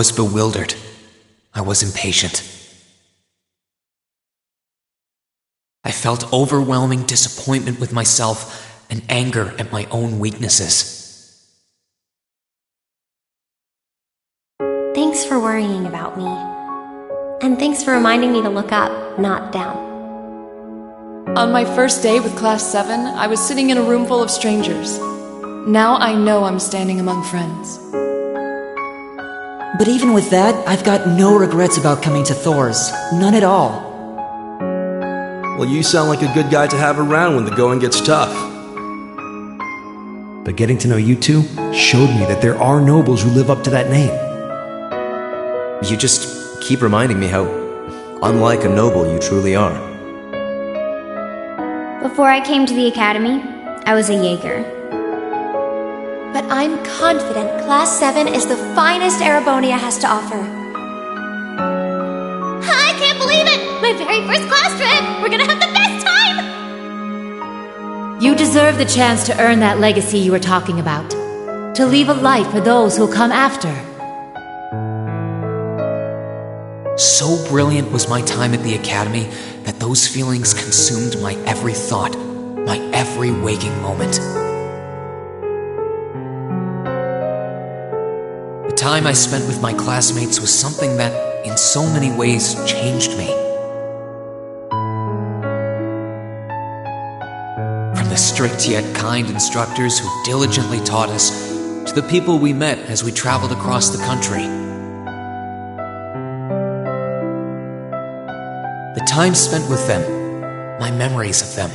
was bewildered. I was impatient. I felt overwhelming disappointment with myself and anger at my own weaknesses. Thanks for worrying about me. And thanks for reminding me to look up, not down. On my first day with Class 7, I was sitting in a room full of strangers. Now I know I'm standing among friends. But even with that, I've got no regrets about coming to Thor's. None at all. Well, you sound like a good guy to have around when the going gets tough. But getting to know you two showed me that there are nobles who live up to that name. You just keep reminding me how unlike a noble you truly are. Before I came to the academy, I was a Jaeger. But I'm confident Class 7 is the finest Erebonia has to offer. I can't believe it! My very first class trip! We're gonna have the best time! You deserve the chance to earn that legacy you were talking about. To leave a light for those who'll come after. So brilliant was my time at the academy that those feelings consumed my every thought, my every waking moment. The time I spent with my classmates was something that, in so many ways, changed me. From the strict yet kind instructors who diligently taught us, to the people we met as we traveled across the country. The time spent with them, my memories of them,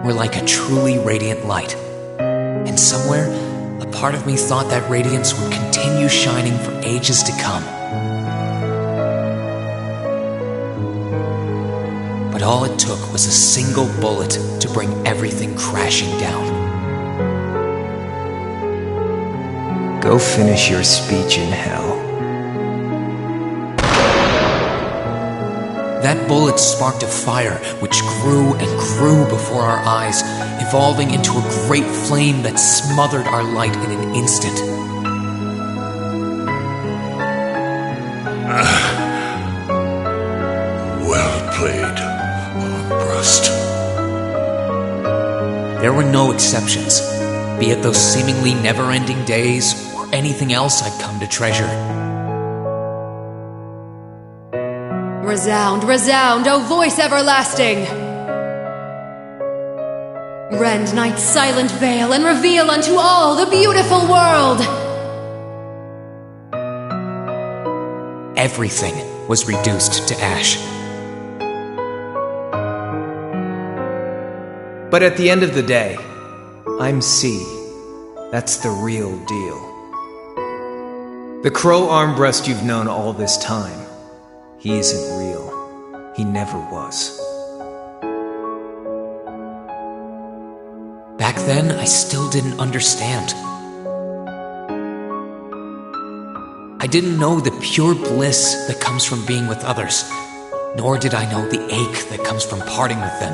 were like a truly radiant light. And somewhere, a part of me thought that radiance would continue shining for ages to come. But all it took was a single bullet to bring everything crashing down. Go finish your speech in hell. That bullet sparked a fire which grew and grew before our eyes, evolving into a great flame that smothered our light in an instant. Well played, Armbrust. There were no exceptions, be it those seemingly never-ending days or anything else I'd come to treasure. Resound, resound, O voice everlasting! Rend night's silent veil and reveal unto all the beautiful world! Everything was reduced to ash. But at the end of the day, I'm C. That's the real deal. The Crow Armbrust you've known all this time, he isn't real. He never was. Back then, I still didn't understand. I didn't know the pure bliss that comes from being with others, nor did I know the ache that comes from parting with them.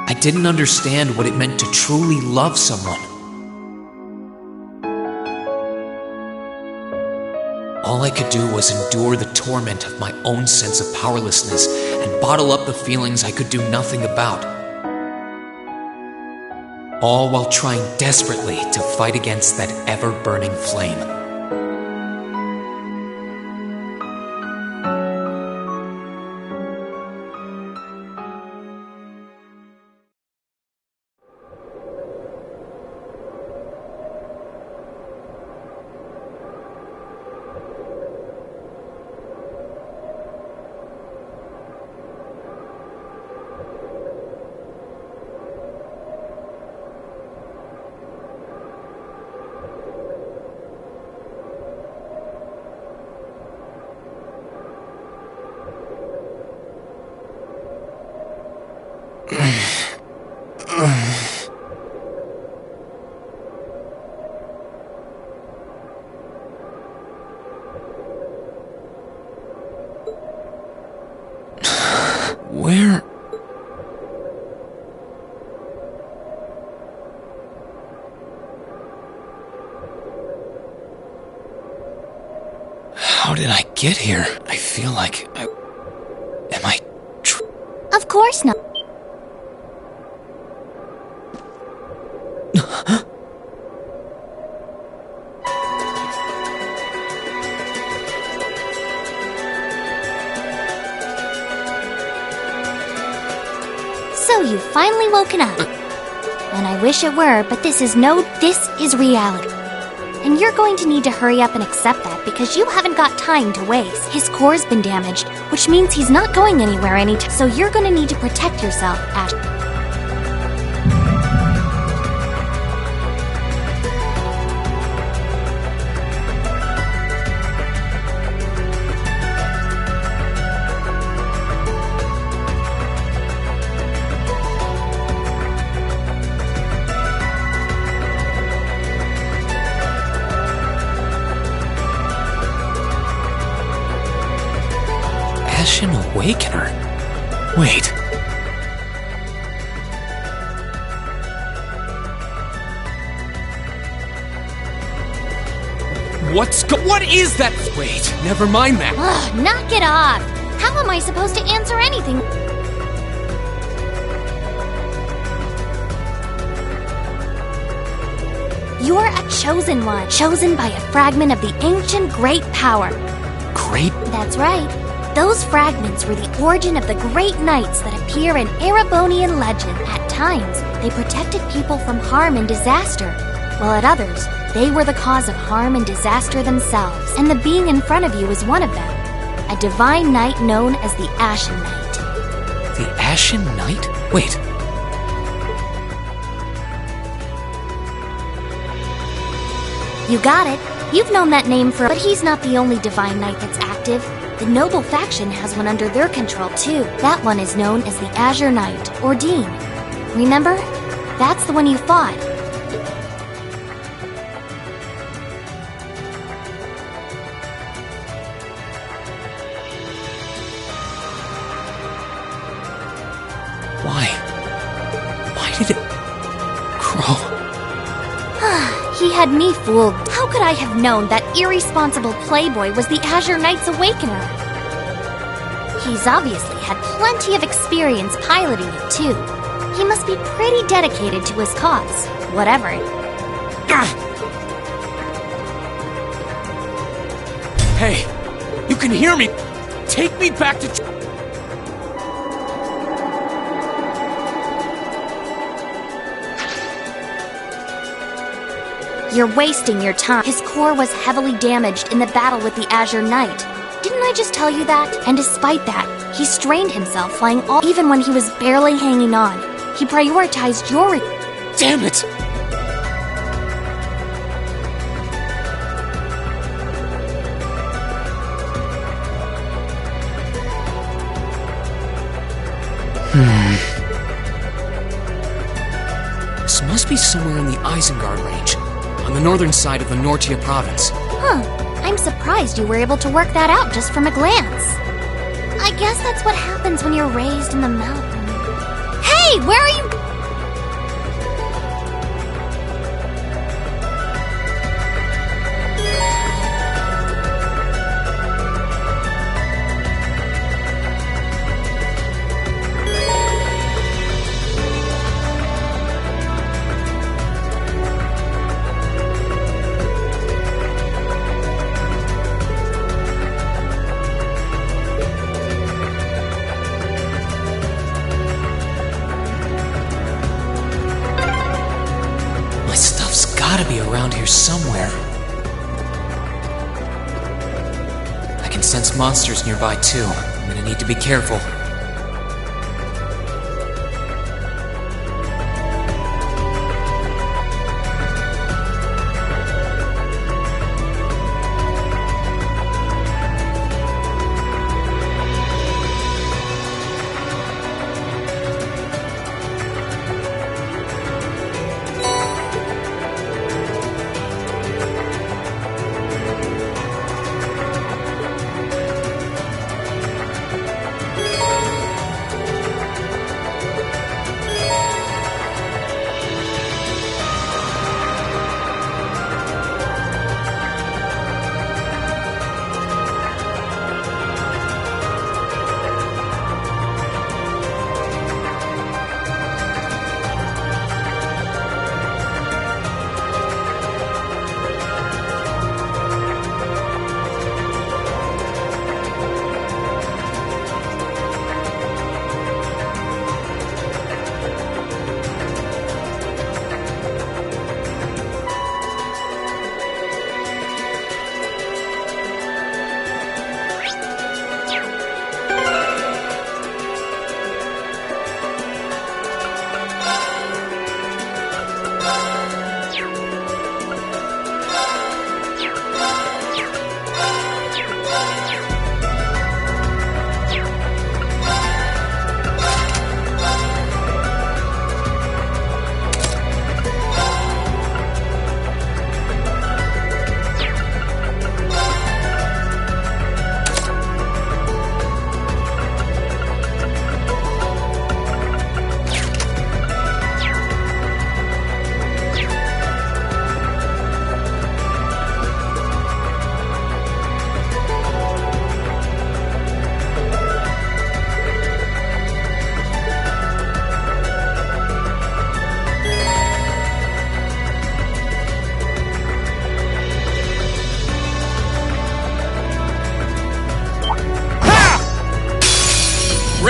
I didn't understand what it meant to truly love someone. All I could do was endure the torment of my own sense of powerlessness and bottle up the feelings I could do nothing about. All while trying desperately to fight against that ever-burning flame. How did I get here? I feel like Am I... Of course not. So you've finally woken up. And I wish it were, but this is reality. And you're going to need to hurry up and accept that because you haven't got time to waste. His core's been damaged, which means he's not going anywhere anytime. So you're going to need to protect yourself, Ash. Ashen Awakener? Wait. What is that? Wait, never mind that. Ugh, knock it off. How am I supposed to answer anything? You're a chosen one, chosen by a fragment of the ancient great power. Great? That's right. Those fragments were the origin of the great knights that appear in Erebonian legend. At times, they protected people from harm and disaster, while at others, they were the cause of harm and disaster themselves. And the being in front of you is one of them, a divine knight known as the Ashen Knight. The Ashen Knight? Wait. You got it. You've known that name for... But he's not the only divine knight that's active. The noble faction has one under their control, too. That one is known as the Azure Knight, or Dean. Remember? That's the one you fought. Why did it... Crow... He had me fooled. How could I have known that irresponsible playboy was the Azure Knight's Awakener? He's obviously had plenty of experience piloting it, too. He must be pretty dedicated to his cause, whatever it is. Hey, you can hear me! Take me back to... You're wasting your time. His core was heavily damaged in the battle with the Azure Knight. Didn't I just tell you that? And despite that, he strained himself flying all... Even when he was barely hanging on, he prioritized your... Damn it! This must be somewhere in the Isengard range, on the northern side of the Nortia province. Huh. I'm surprised you were able to work that out just from a glance. I guess that's what happens when you're raised in the mountain. Hey, where are you? Gotta be around here somewhere. I can sense monsters nearby too. I'm gonna need to be careful.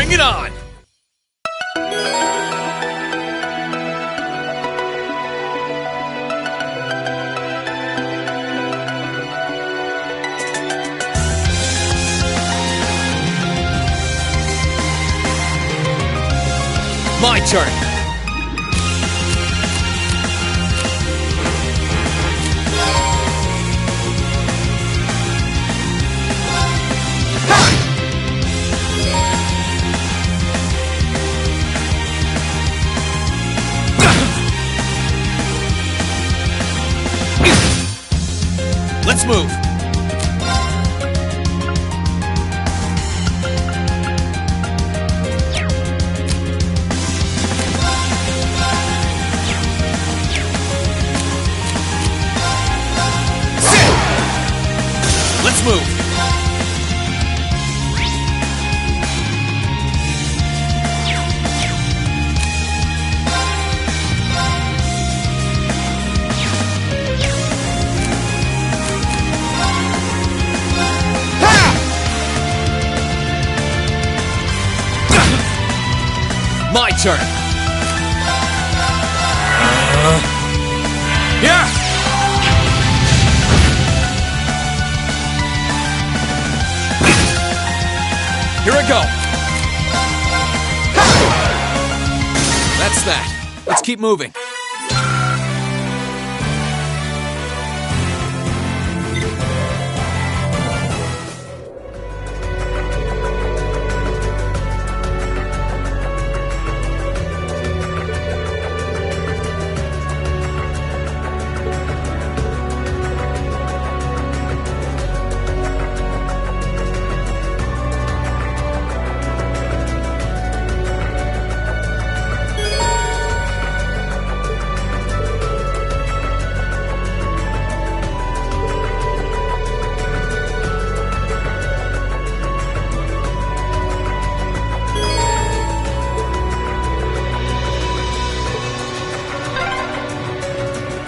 Bring it on! My turn! Let's move! Let's move! My turn! Yeah! Here I go! That's that. Let's keep moving.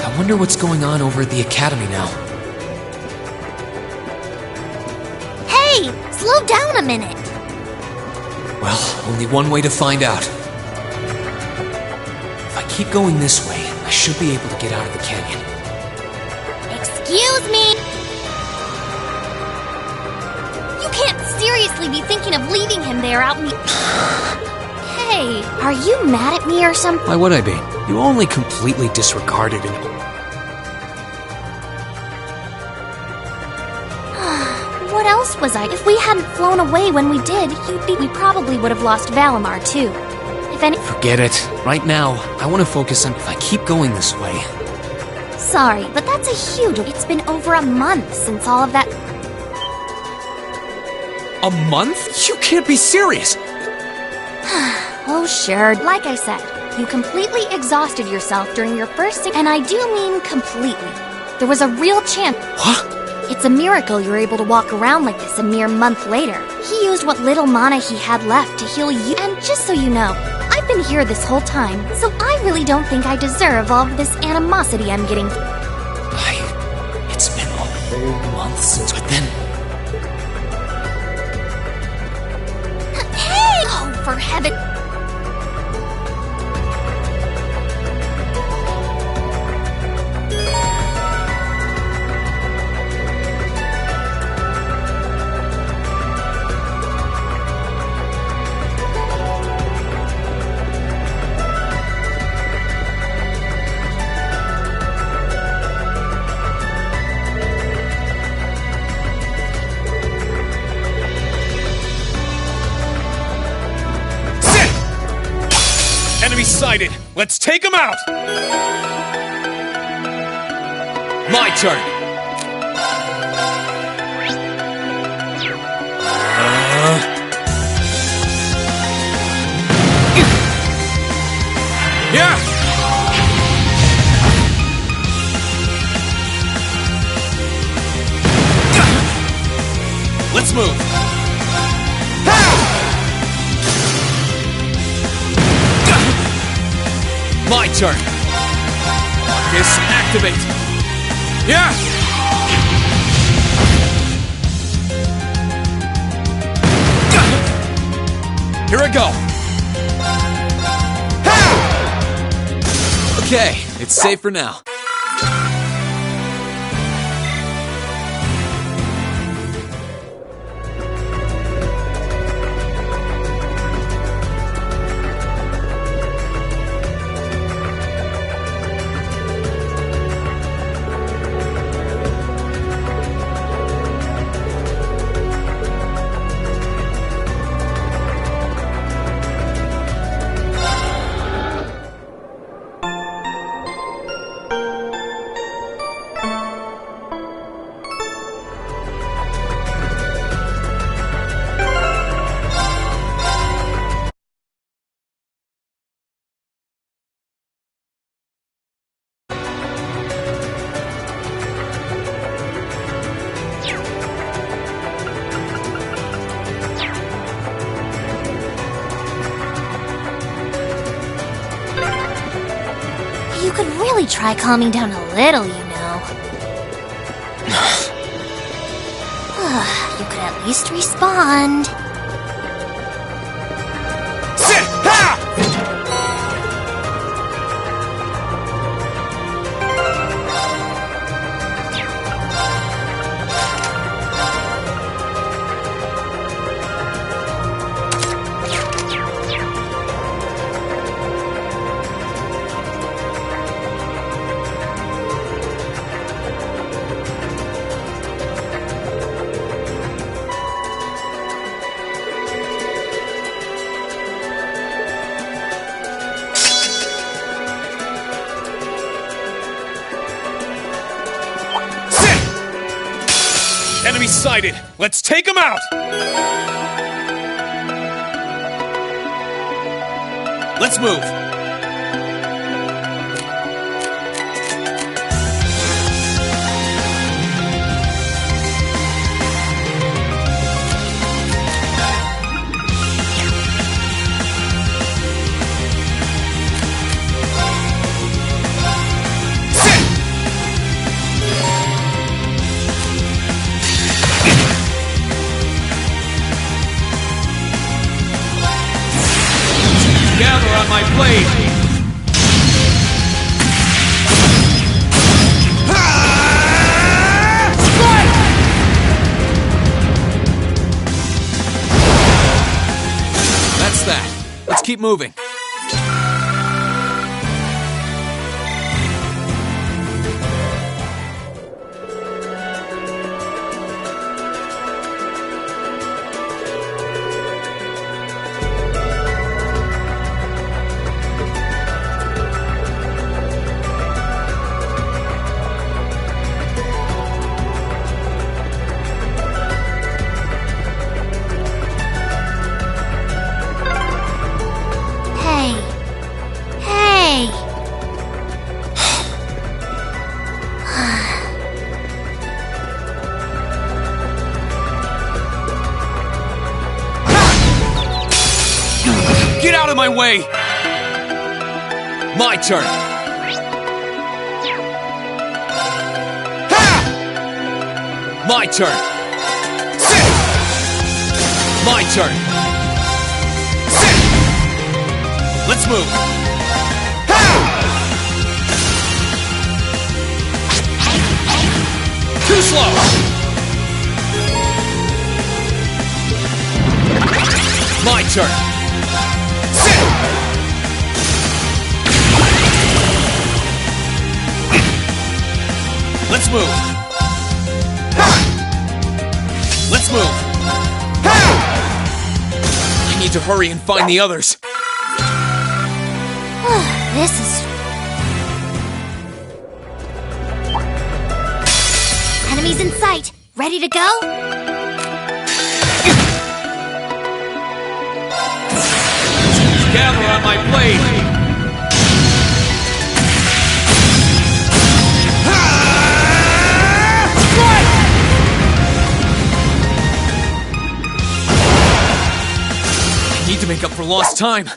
I wonder what's going on over at the academy now. Hey, slow down a minute. Well, only one way to find out. If I keep going this way, I should be able to get out of the canyon. Excuse me. You can't seriously be thinking of leaving him there out in the... Hey, are you mad at me or something? Why would I be? You only completely disregarded an... What else was I? If we hadn't flown away when we did, we probably would have lost Valimar too. If any... Forget it. Right now, I want to focus on if I keep going this way. Sorry, but that's a huge... It's been over a month since all of that... A month? You can't be serious! Oh, sure. Like I said, you completely exhausted yourself during your first... And I do mean completely. There was a real chance... What? It's a miracle you're able to walk around like this a mere month later. He used what little mana he had left to heal you. And just so you know, I've been here this whole time, so I really don't think I deserve all of this animosity I'm getting. It's been a whole month since... But then... Hey! Oh, for heaven... Enemy sighted! Let's take him out! My turn! Yeah! Let's move! My turn! Marcus, activate! Yeah! Here I go! Ha! Okay, it's safe for now. You could really try calming down a little, you know. You could at least respond. Sit! Ha! Enemy sighted! Let's take him out! Let's move! Gather on my blade! That's that. Let's keep moving. Get out of my way! My turn! Ha! My turn! Sit! My turn! Sit! Let's move! Ha! Too slow! My turn! Let's move. Ha! Let's move. Ha! I need to hurry and find the others. This is... Enemies in sight. Ready to go? Gather on my blade! I need to make up for lost time.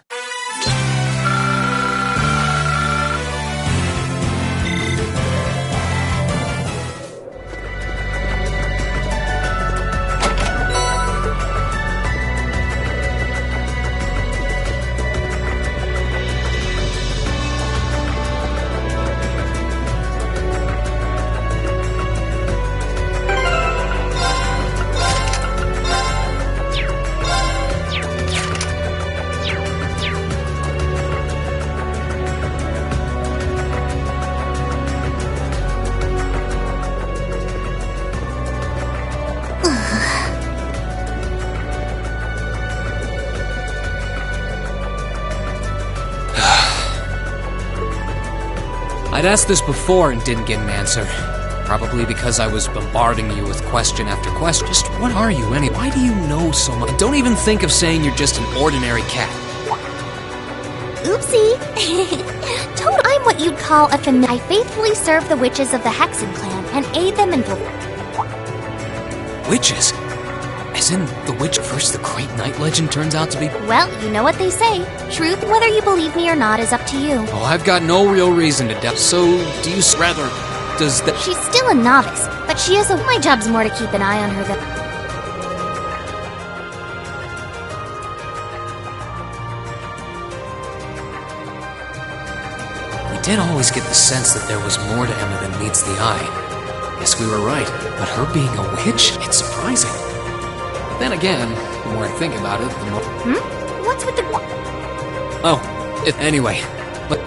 I'd asked this before and didn't get an answer. Probably because I was bombarding you with question after question. Just what are you anyway? Why do you know so much? And don't even think of saying you're just an ordinary cat. Oopsie. Toad, I'm what you'd call a familiar. I faithfully serve the witches of the Hexen clan and aid them in Witches? As in the witch first the great night legend turns out to be? Well, you know what they say. Truth, whether you believe me or not, is up to you. Oh, I've got no real reason to doubt. So, do you rather... does that... She's still a novice, but she is my job's more to keep an eye on her than... We did always get the sense that there was more to Emma than meets the eye. Guess we were right, but her being a witch, it's surprising. But then again, the more I think about it, the more... What's with the... Oh, anyway, but...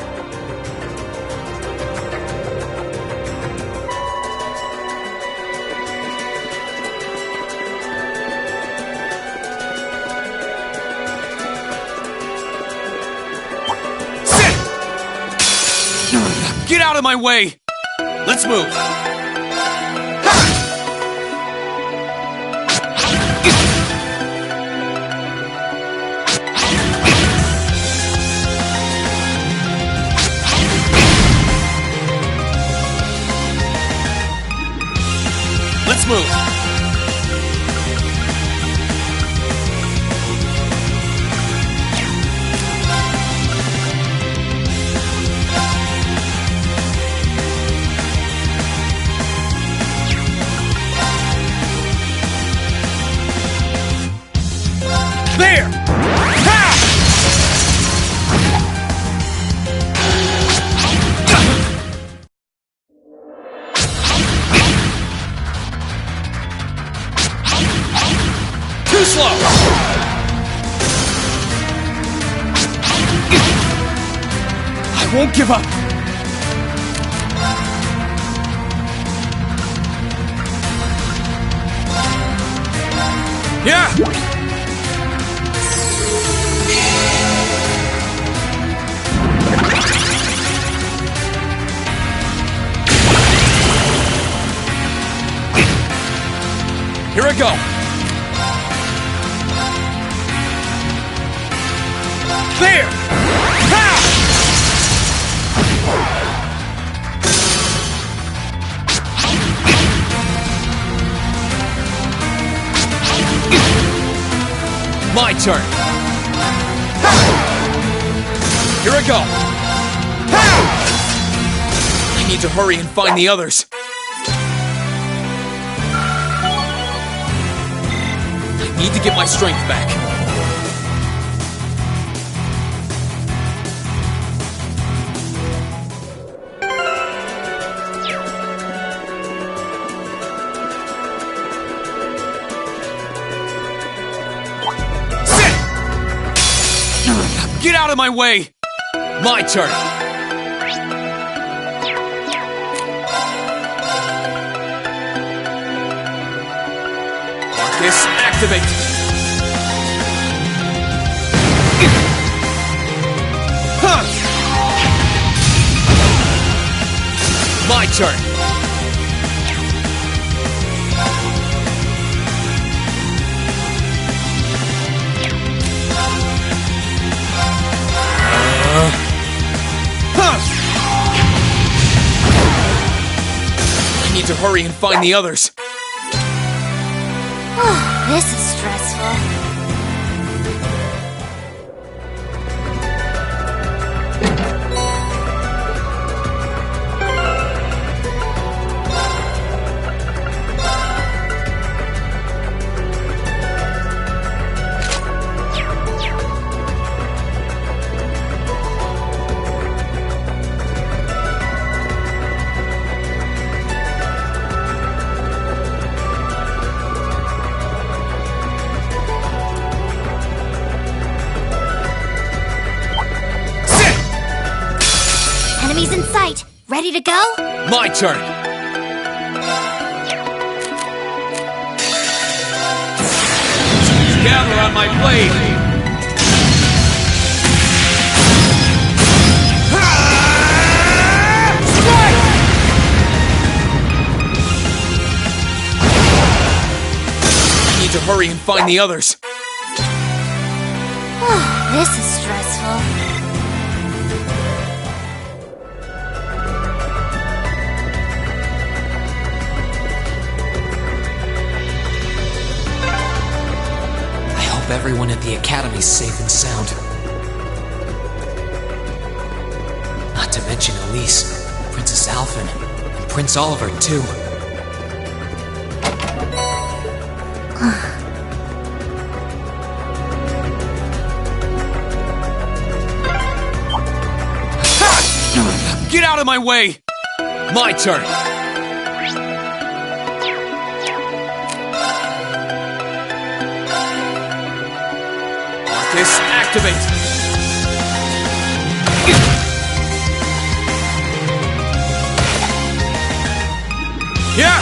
Get out of my way! Let's move! Let's move! There! Ha! Too slow! I won't give up! Yeah! Here I go! There! Ha! My turn! Ha! Here I go! Ha! I need to hurry and find the others. Need to get my strength back. Sit! Get out of my way! My turn. Marcus, activate! Huh. My turn! Huh. I need to hurry and find the others. This is stressful. Enemies in sight. Ready to go? My turn. Gather on my blade. need to hurry and find the others. This is stressful. I hope everyone at the Academy's safe and sound. Not to mention Elise, Princess Alphen, and Prince Oliver, too. Get out of my way! My turn! Arcus, activate! Yeah!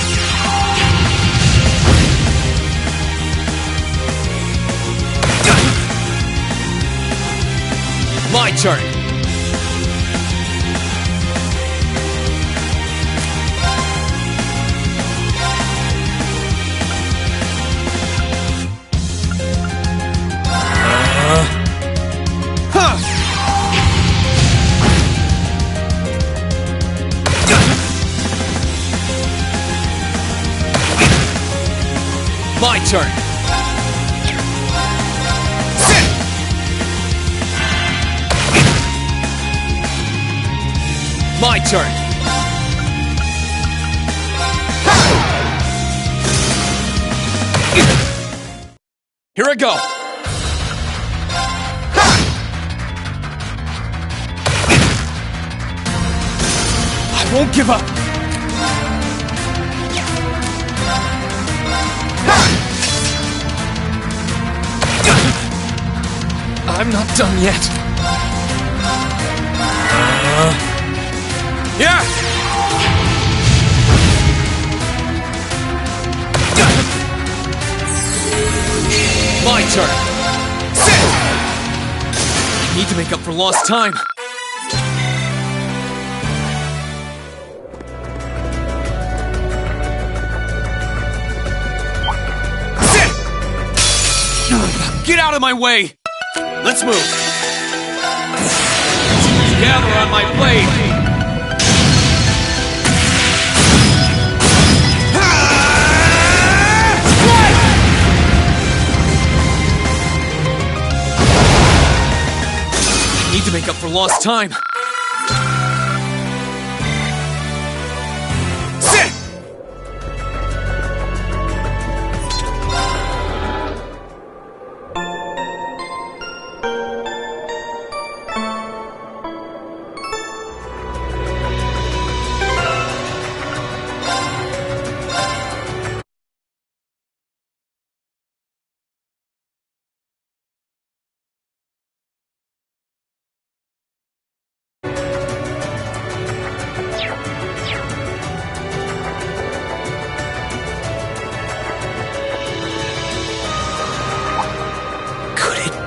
My turn! My turn. Sit. My turn. Here I go. I won't give up. I'm not done yet. Yeah! My turn. Sit! I need to make up for lost time. Sit! Get out of my way! Let's move. Gather on my blade. I need to make up for lost time. Sit!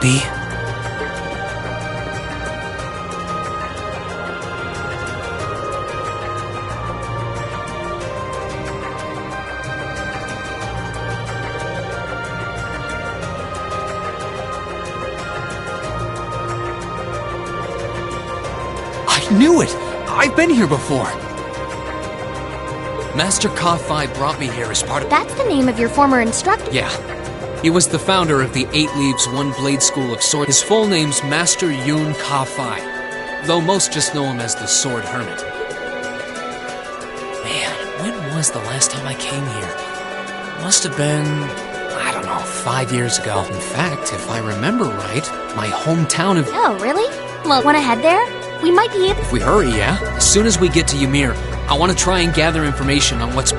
Be? I knew it! I've been here before! Master Ka-Fi brought me here as part of... That's the name of your former instructor. Yeah. He was the founder of the 8 Leaves, 1 Blade School of Sword. His full name's Master Yoon Ka-Fi, though most just know him as the Sword Hermit. Man, when was the last time I came here? Must have been, I don't know, 5 years ago. In fact, if I remember right, my hometown of... Oh, really? Well, wanna head there? We might be able... If we hurry, yeah? As soon as we get to Ymir, I want to try and gather information on what's...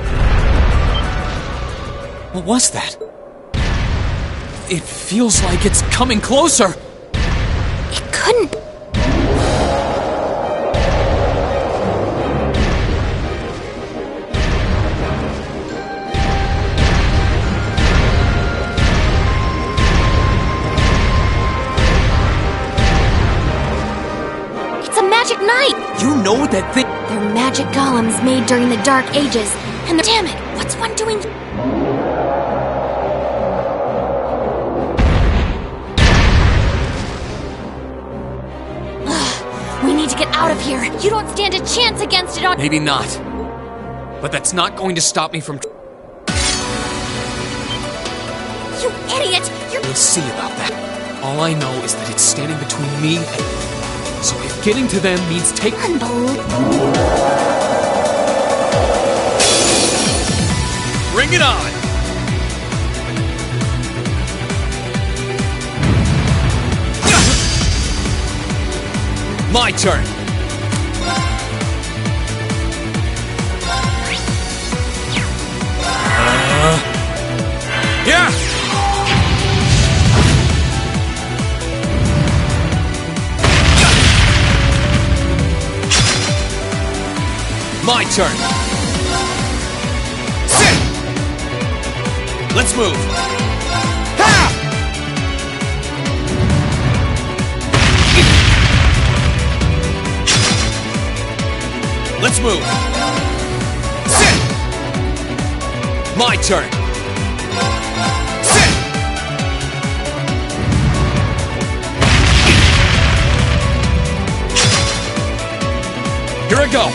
What was that? It feels like it's coming closer! It couldn't... It's a magic knight! You know what that thing... They're magic golems made during the Dark Ages. And damn it, what's one doing... out of here. You don't stand a chance against it on— Maybe not. But that's not going to stop me from... You idiot! We'll see about that. All I know is that it's standing between me and... So if getting to them means take... Bring it on! My turn! Yeah! My turn! Sit! Let's move! Ha! Let's move! Sit! My turn! Sit! Here I go!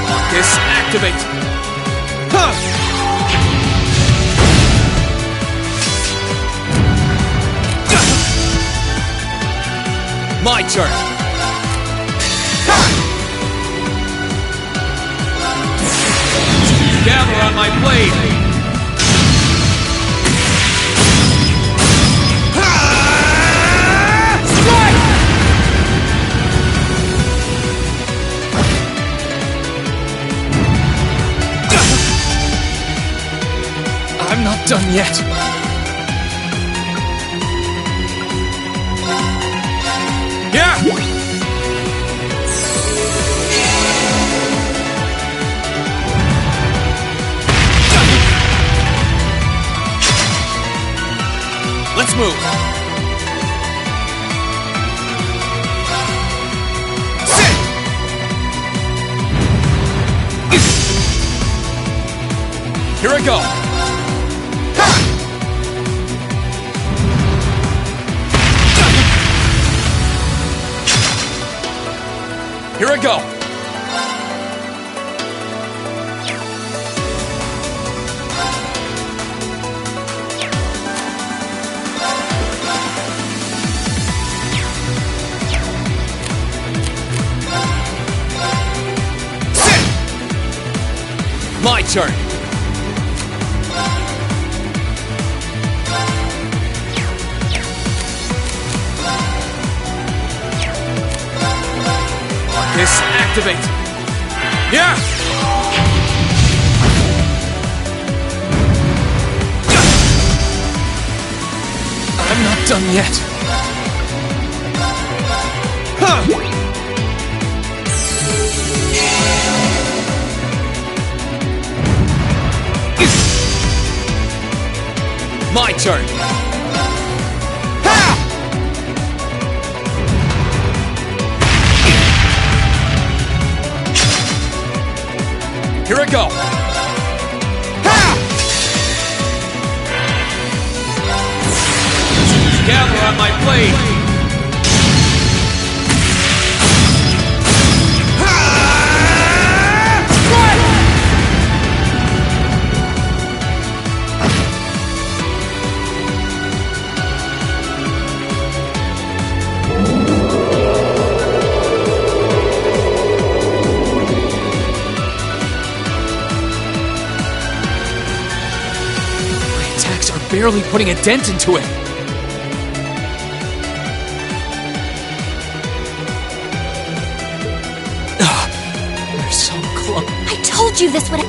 Marcus, activate! Huh! My turn! Gather on my blade! Strike! I'm not done yet. Yeah! Let's move! Sit! Here I go! Ha! Here I go! My turn! Marcus, activate! Yeah! I'm not done yet. Huh! My turn! Ha! Here I go! Ha! Gather on my blade! Barely putting a dent into it. They're so close. I told you this would—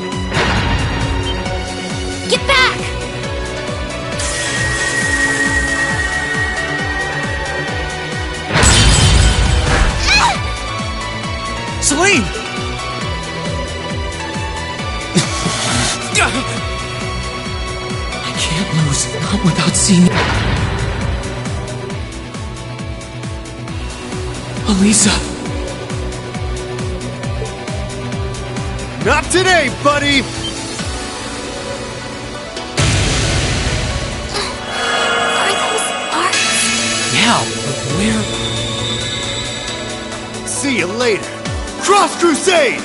Get back! Celine! Can't lose, not without seeing... Elisa! Not today, buddy! Are those arcs? Yeah, but where... See you later. Cross Crusade!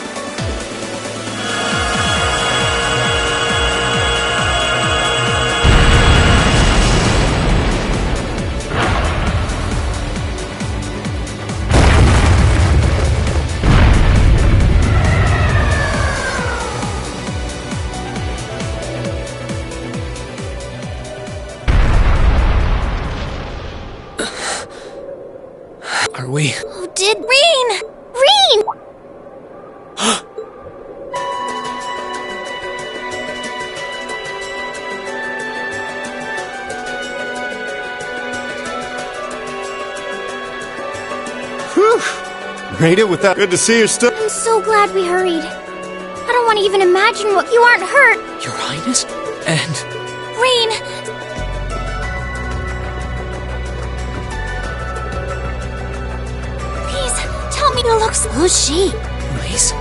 Are we? Who did? Reen! Reen! Whew! Made it without. Good to see you still. I'm so glad we hurried. I don't want to even imagine what you aren't hurt. Your Highness? And... Reen! Tell me you look so... Who's she? Nice?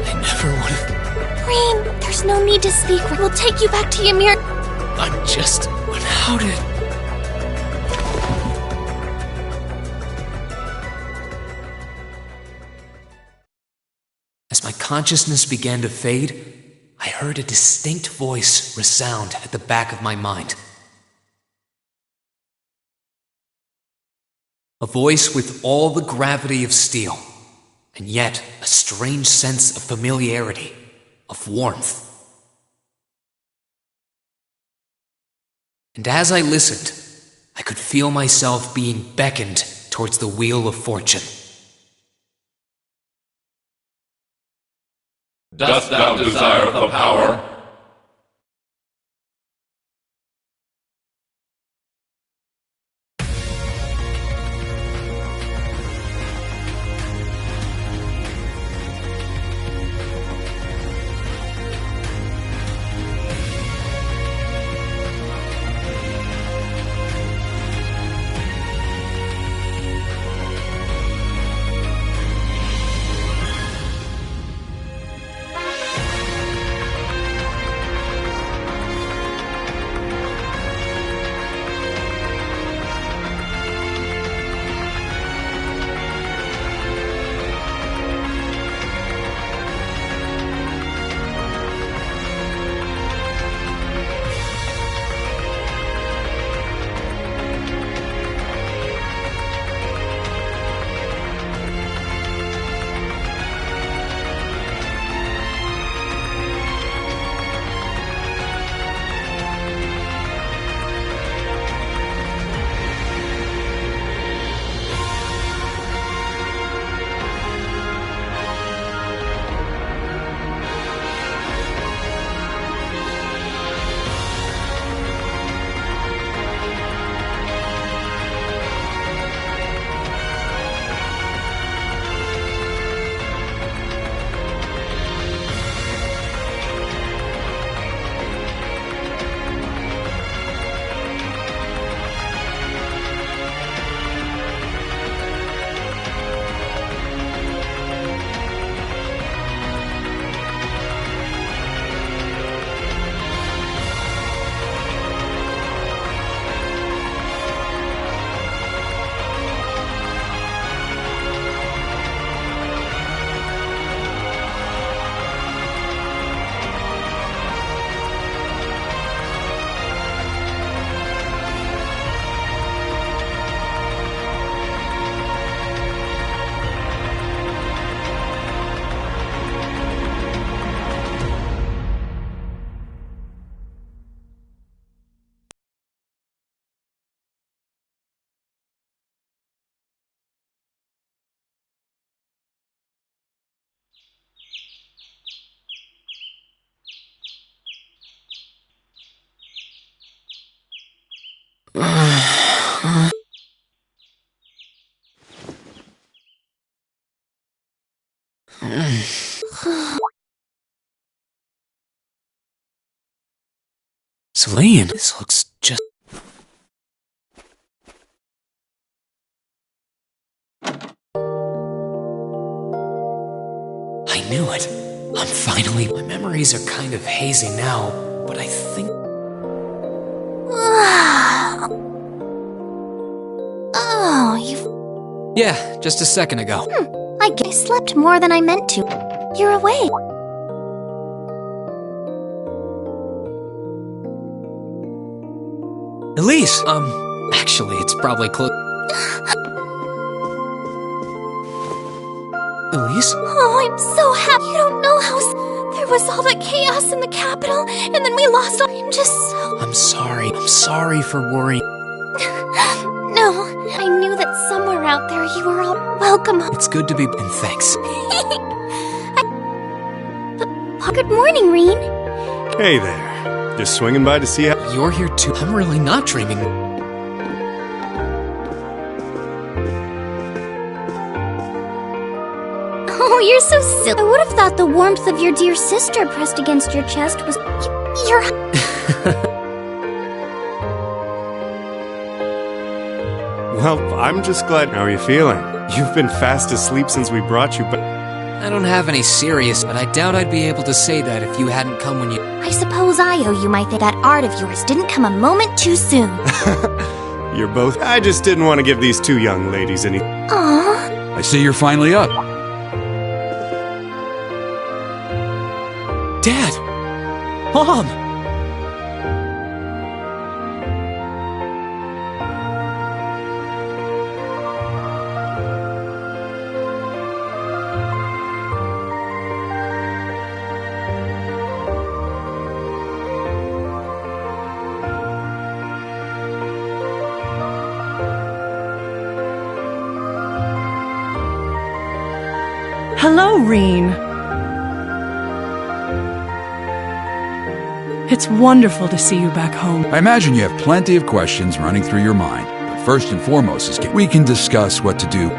I never would have... Reen, there's no need to speak. We'll take you back to Ymir. I'm just... How did... As my consciousness began to fade, I heard a distinct voice resound at the back of my mind. A voice with all the gravity of steel, and yet a strange sense of familiarity, of warmth. And as I listened, I could feel myself being beckoned towards the wheel of fortune. Dost thou desire the power? Celine, this looks just... I knew it. I'm finally... My memories are kind of hazy now, but I think... Oh, you... Yeah, just a second ago. I guess I slept more than I meant to. You're awake. Elise! Actually, it's probably close. Elise? Oh, I'm so happy. You don't know how there was all that chaos in the capital, and then we lost all. I'm just so... I'm sorry. I'm sorry for worrying. No, I knew that somewhere out there you were all welcome. It's good to be... And thanks. Good morning, Reen. Hey there. Just swinging by to see how... You're here too. I'm really not dreaming. Oh, you're so silly. I would have thought the warmth of your dear sister pressed against your chest was... You're... Well, I'm just glad... How are you feeling? You've been fast asleep since we brought you back. I don't have any serious, but I doubt I'd be able to say that if you hadn't come when you... I suppose I owe you my that art of yours didn't come a moment too soon. You're both... I just didn't want to give these two young ladies any... Aww. I see you're finally up. Dad! Mom! Hello, Reen. It's wonderful to see you back home. I imagine you have plenty of questions running through your mind. But first and foremost is we can discuss what to do.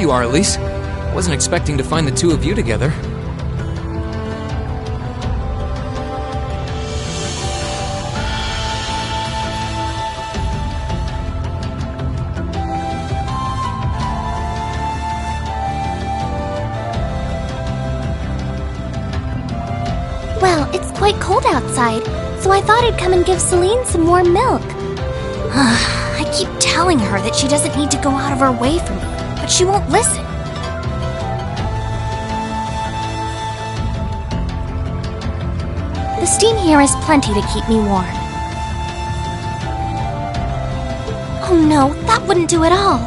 you are, Elise. Wasn't expecting to find the two of you together. Well, it's quite cold outside, so I thought I'd come and give Celine some warm milk. I keep telling her that she doesn't need to go out of her way for me, but she won't listen. The steam here is plenty to keep me warm. Oh no, that wouldn't do at all.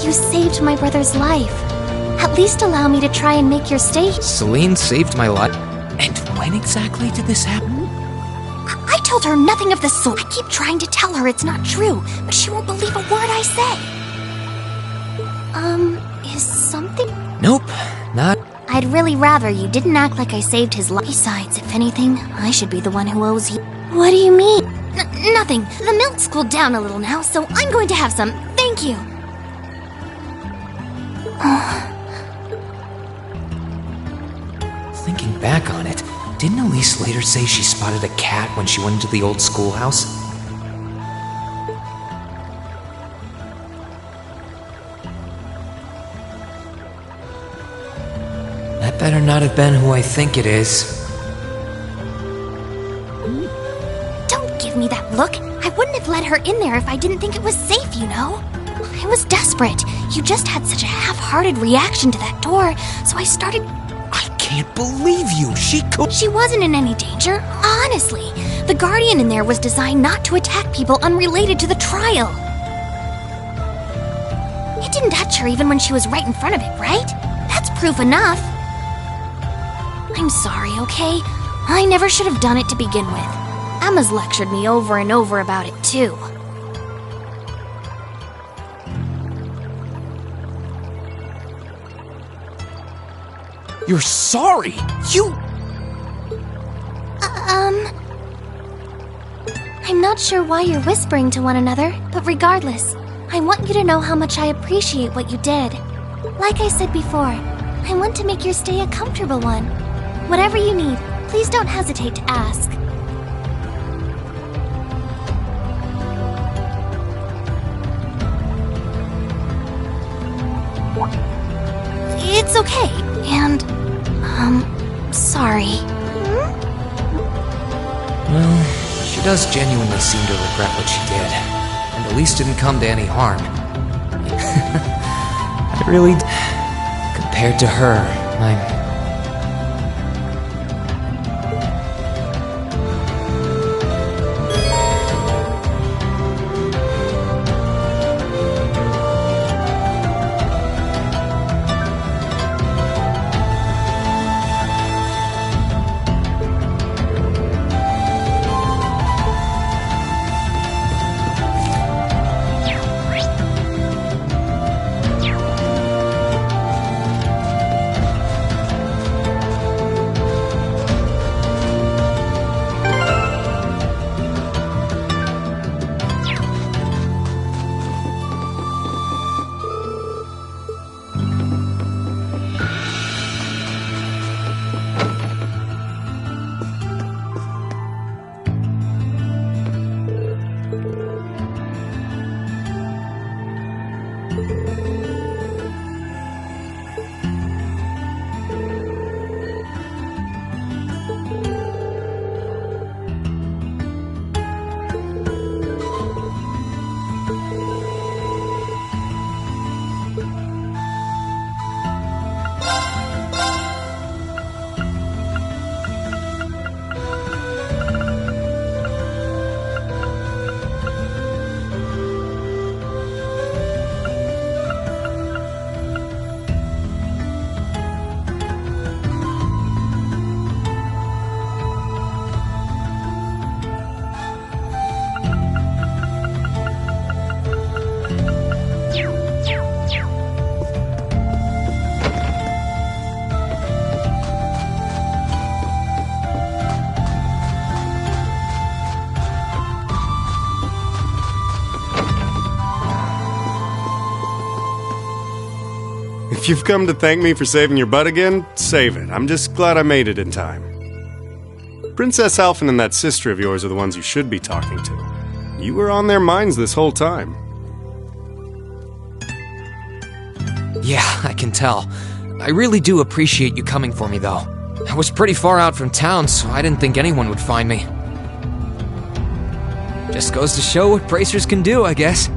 You saved my brother's life. At least allow me to try and make your stay. Celine saved my life. And when exactly did this happen? I told her nothing of the sort. I keep trying to tell her it's not true, but she won't believe a word I say. Is something? Nope, not. I'd really rather you didn't act like I saved his life. Besides, if anything, I should be the one who owes you. What do you mean? Nothing. The milk's cooled down a little now, so I'm going to have some. Thank you. Thinking back on it, didn't Elise later say she spotted a cat when she went into the old schoolhouse? That better not have been who I think it is. Don't give me that look. I wouldn't have let her in there if I didn't think it was safe, you know? I was desperate. You just had such a half-hearted reaction to that door, so I started... I can't believe you! She wasn't in any danger, honestly. The Guardian in there was designed not to attack people unrelated to the trial. It didn't touch her even when she was right in front of it, right? That's proof enough. I'm sorry, okay? I never should have done it to begin with. Emma's lectured me over and over about it, too. You're sorry! You... I'm not sure why you're whispering to one another, but regardless, I want you to know how much I appreciate what you did. Like I said before, I want to make your stay a comfortable one. Whatever you need, please don't hesitate to ask. It's okay, and, sorry. Well, she does genuinely seem to regret what she did, and at least didn't come to any harm. I really... Compared to her, I'm... If you've come to thank me for saving your butt again, save it. I'm just glad I made it in time. Princess Alphen and that sister of yours are the ones you should be talking to. You were on their minds this whole time. Yeah, I can tell. I really do appreciate you coming for me, though. I was pretty far out from town, so I didn't think anyone would find me. Just goes to show what bracers can do, I guess.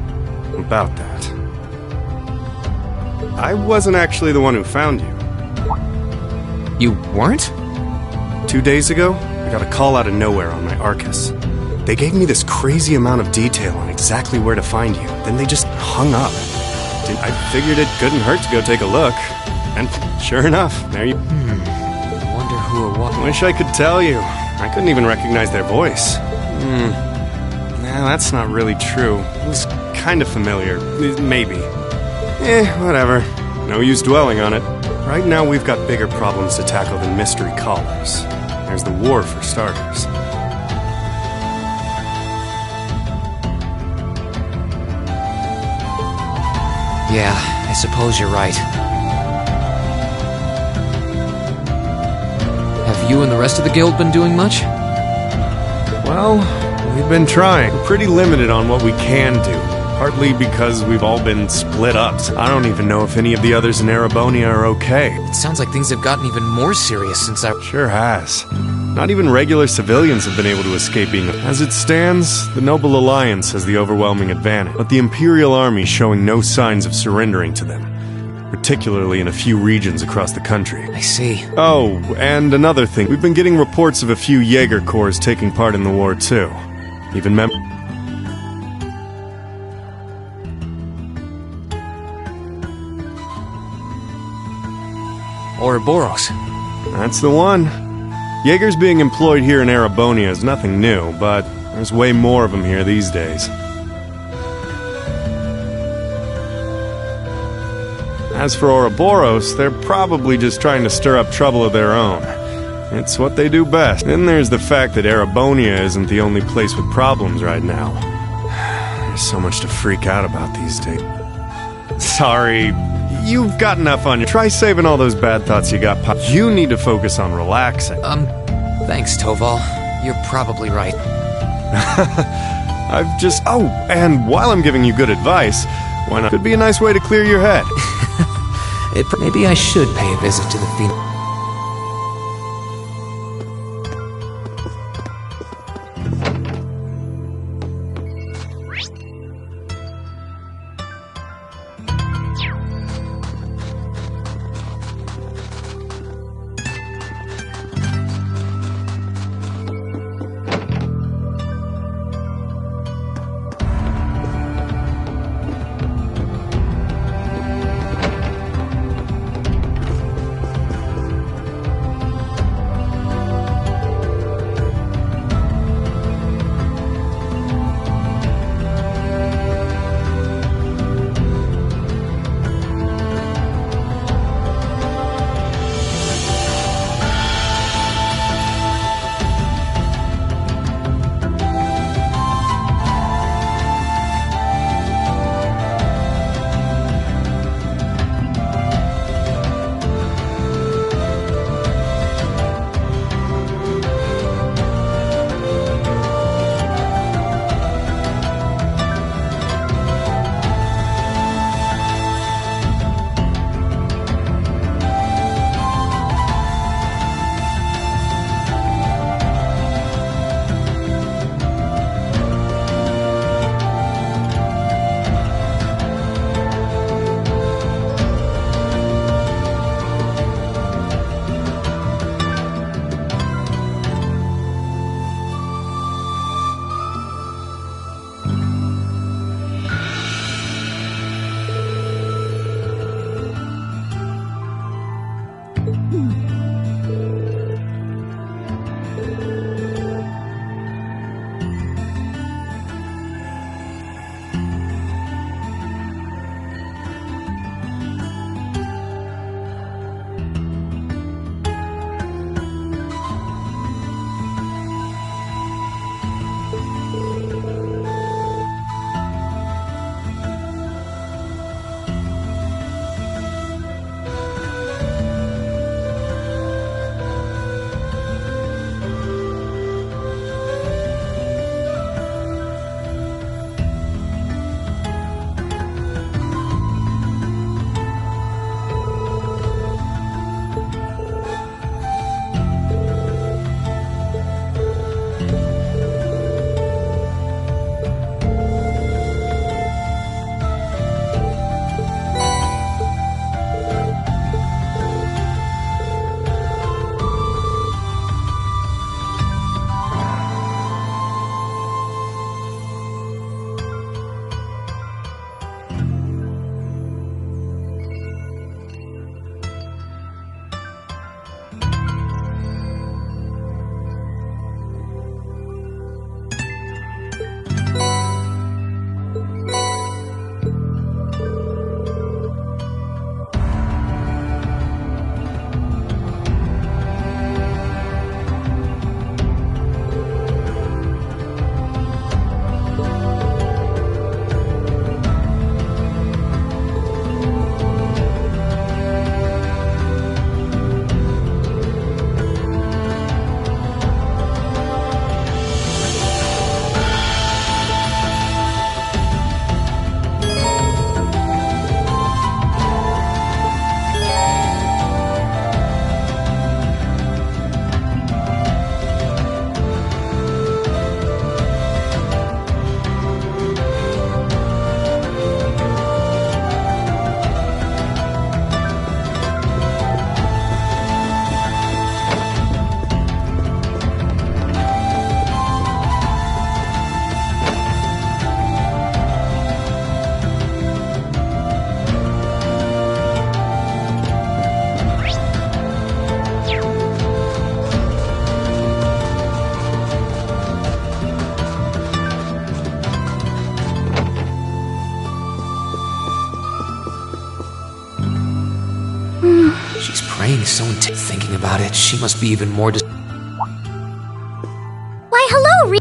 About that. I wasn't actually the one who found you. You weren't? 2 days ago, I got a call out of nowhere on my Arcus. They gave me this crazy amount of detail on exactly where to find you, then they just hung up. I figured it couldn't hurt to go take a look. And sure enough, there you... I wonder who it was. Wish I could tell you. I couldn't even recognize their voice. Nah, that's not really true. It was kind of familiar. Maybe. Whatever. No use dwelling on it. Right now we've got bigger problems to tackle than mystery callers. There's the war for starters. Yeah, I suppose you're right. Have you and the rest of the guild been doing much? Well, we've been trying. We're pretty limited on what we can do. Partly because we've all been split up. I don't even know if any of the others in Erebonia are okay. It sounds like things have gotten even more serious since I... Sure has. Not even regular civilians have been able to escape being... As it stands, the Noble Alliance has the overwhelming advantage, but the Imperial Army showing no signs of surrendering to them, particularly in a few regions across the country. I see. Oh, and another thing. We've been getting reports of a few Jaeger corps taking part in the war, too. Even Ouroboros. That's the one. Jaegers being employed here in Erebonia is nothing new, but there's way more of them here these days. As for Ouroboros, they're probably just trying to stir up trouble of their own. It's what they do best. Then there's the fact that Erebonia isn't the only place with problems right now. There's so much to freak out about these days. Sorry, you've got enough on you. Try saving all those bad thoughts you got. You need to focus on relaxing. Thanks, Toval. You're probably right. I've just... Oh, and while I'm giving you good advice, why not? Could be a nice way to clear your head. Maybe I should pay a visit to the Phoenix. She's praying so thinking about it, she must be even more Why, hello,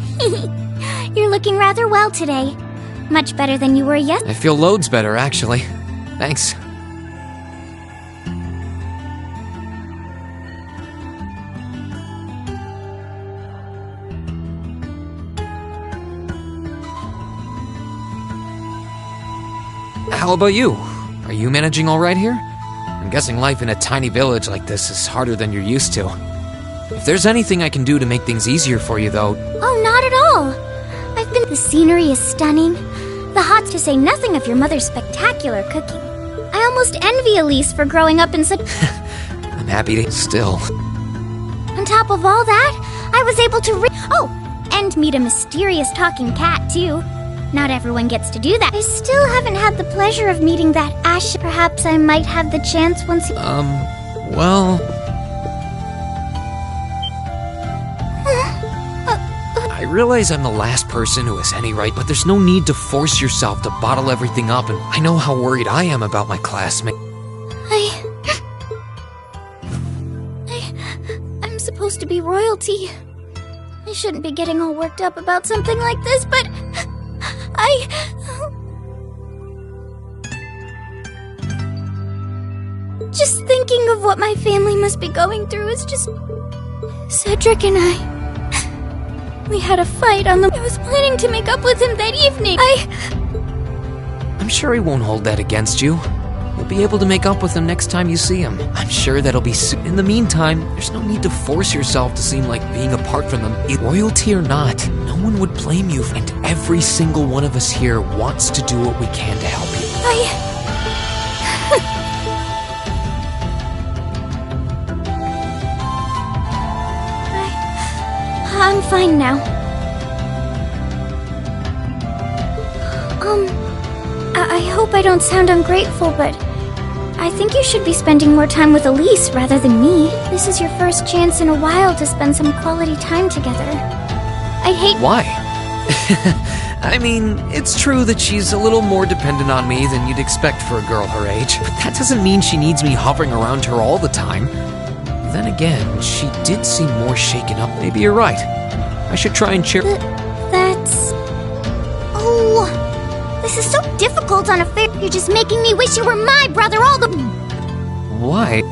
You're looking rather well today. Much better than you were yesterday. I feel loads better, actually. Thanks. How about you? Are you managing all right here? I'm guessing life in a tiny village like this is harder than you're used to. If there's anything I can do to make things easier for you, though... Oh, not at all. The scenery is stunning. The hot, to say nothing of your mother's spectacular cooking. I almost envy Elise for growing up in such... I'm happy to... Still... On top of all that, I was able to and meet a mysterious talking cat, too. Not everyone gets to do that. I still haven't had the pleasure of meeting that Ash. Perhaps I might have the chance once... well... I realize I'm the last person who has any right, but there's no need to force yourself to bottle everything up, and I know how worried I am about my classmate. I'm supposed to be royalty. I shouldn't be getting all worked up about something like this, but... Just thinking of what my family must be going through is just... Cedric and I... We had a fight on the... I was planning to make up with him that evening. I'm sure he won't hold that against you. You'll be able to make up with him next time you see him. I'm sure that'll be soon. In the meantime, there's no need to force yourself to seem like being apart from them. Royalty or not, no one would blame you, and every single one of us here wants to do what we can to help you. I'm fine now. I hope I don't sound ungrateful, but I think you should be spending more time with Elise rather than me. This is your first chance in a while to spend some quality time together. I hate... Why? I mean, it's true that she's a little more dependent on me than you'd expect for a girl her age, but that doesn't mean she needs me hovering around her all the time. Then again, she did seem more shaken up. Maybe you're right. I should try and cheer... That's... Oh... This is so difficult on a fair... You're just making me wish you were my brother all the... Why?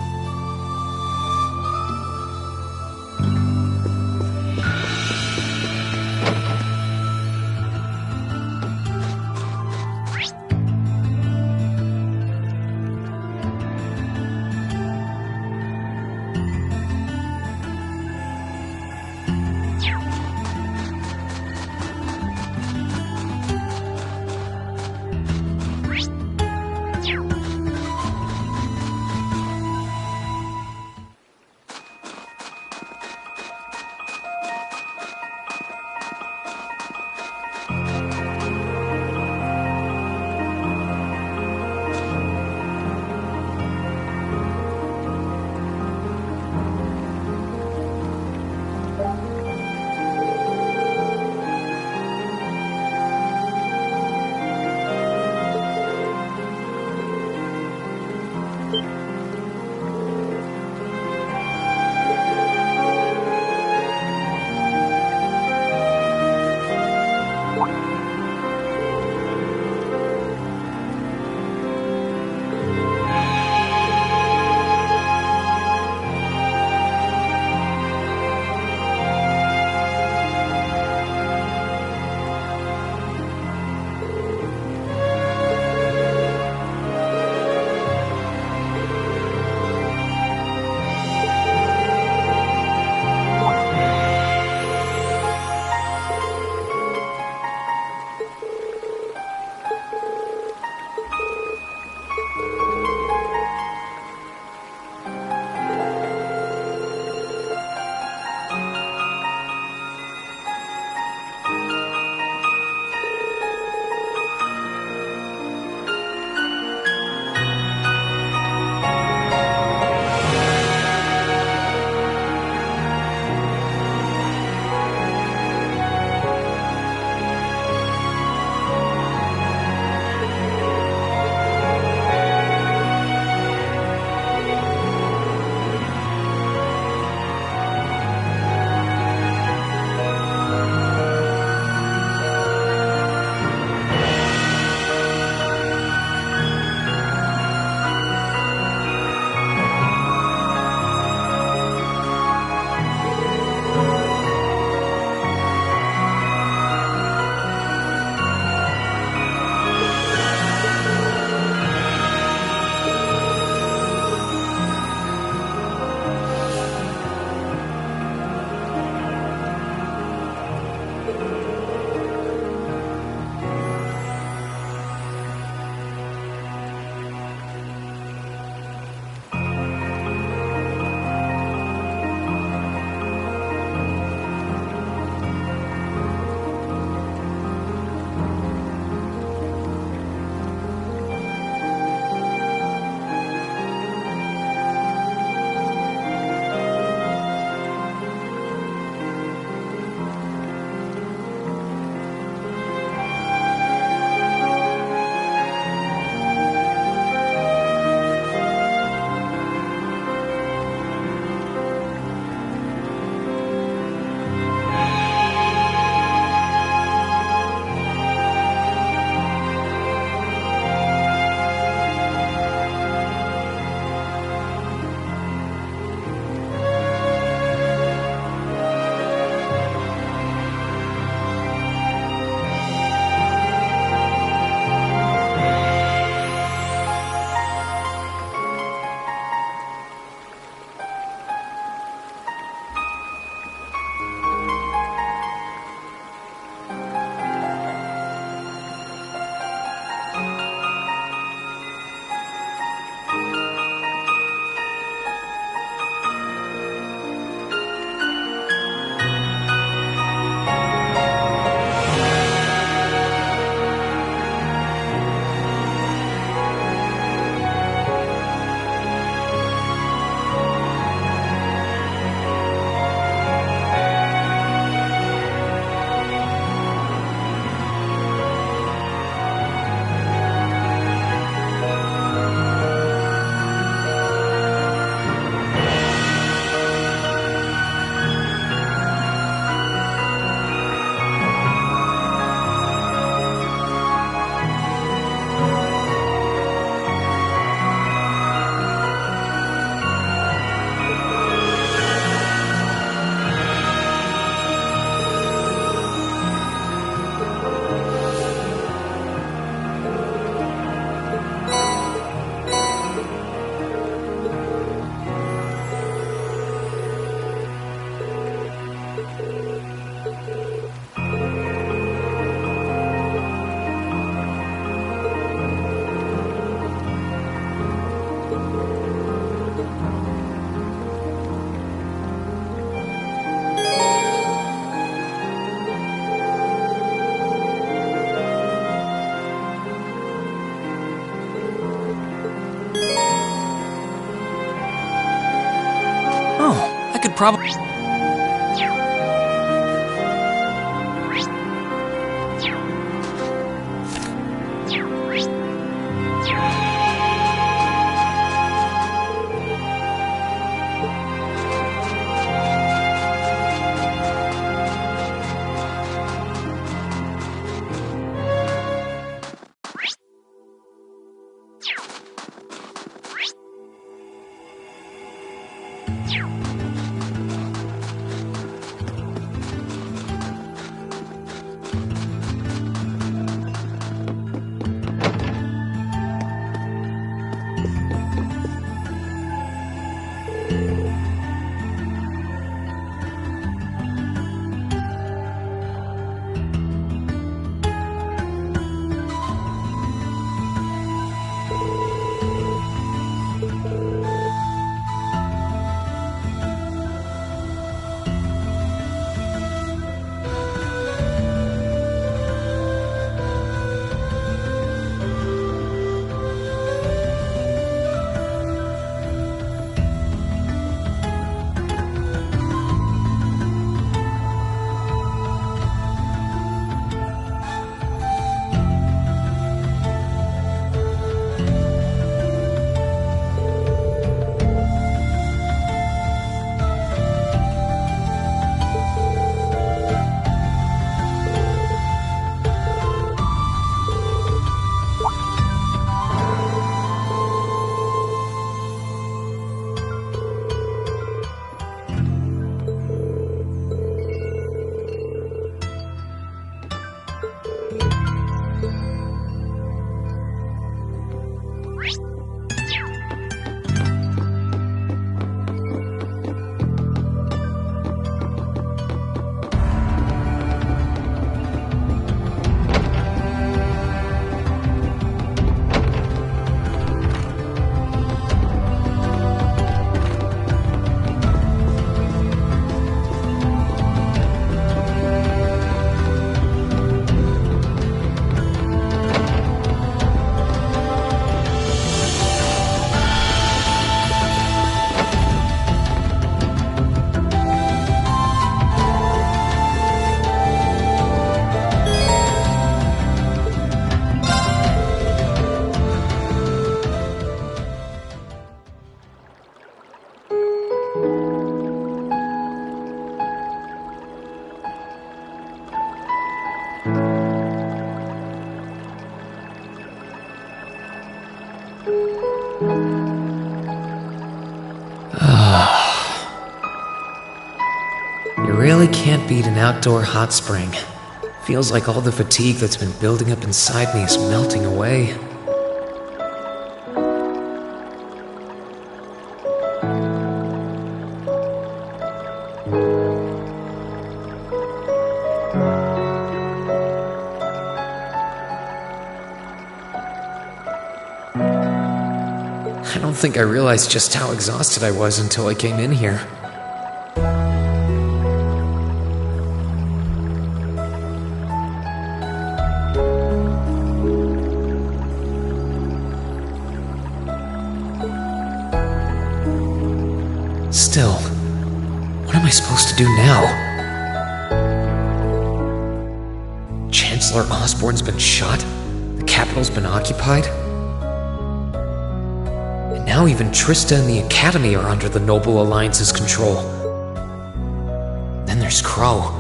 Oh, I could probably... You really can't beat an outdoor hot spring. Feels like all the fatigue that's been building up inside me is melting away. I don't think I realized just how exhausted I was until I came in here. Still, what am I supposed to do now? Chancellor Osborne's been shot, the capital's been occupied, and now even Trista and the Academy are under the Noble Alliance's control. Then there's Crow.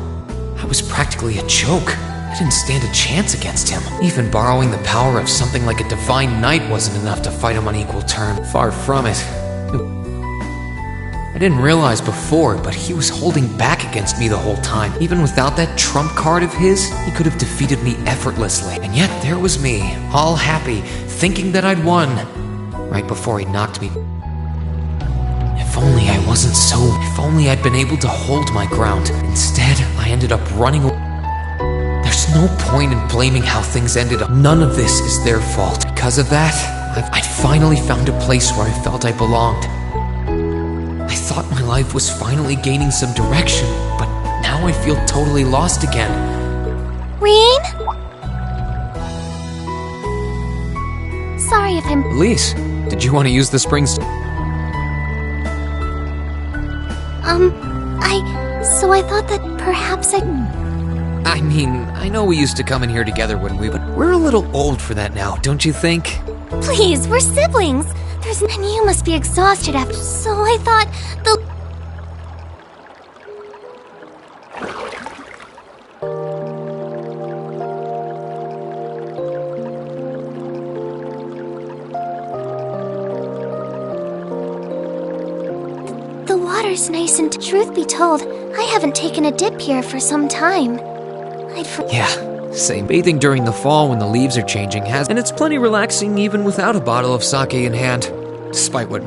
I was practically a joke. I didn't stand a chance against him. Even borrowing the power of something like a Divine Knight wasn't enough to fight him on equal terms. Far from it. I didn't realize before, but he was holding back against me the whole time. Even without that trump card of his, he could have defeated me effortlessly. And yet there was me, all happy, thinking that I'd won, right before he knocked me. If only I wasn't so... If only I'd been able to hold my ground. Instead, I ended up running away. There's no point in blaming how things ended up. None of this is their fault. Because of that, I'd finally found a place where I felt I belonged. I thought my life was finally gaining some direction, but now I feel totally lost again. Reen? Sorry if I'm... Elise, did you want to use the springs? So I thought that perhaps I mean, I know we used to come in here together, wouldn't we? But we're a little old for that now, don't you think? Please, we're siblings. And you must be exhausted after... So I thought the water's nice and... Truth be told, I haven't taken a dip here for some time. Yeah, same. Bathing during the fall when the leaves are changing and it's plenty relaxing even without a bottle of sake in hand. Despite what...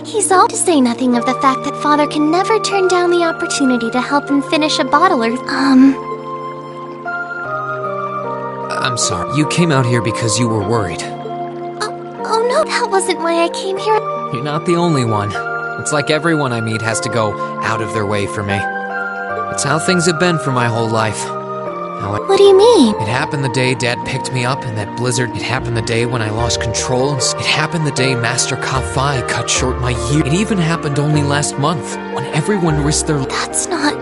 He's all to say nothing of the fact that Father can never turn down the opportunity to help him finish a bottle or... I'm sorry. You came out here because you were worried. Oh no, that wasn't why I came here. You're not the only one. It's like everyone I meet has to go out of their way for me. It's how things have been for my whole life. What do you mean? It happened the day Dad picked me up in that blizzard. It happened the day when I lost control. It happened the day Master Ka-Fi cut short my year. It even happened only last month, when everyone risked their... That's not...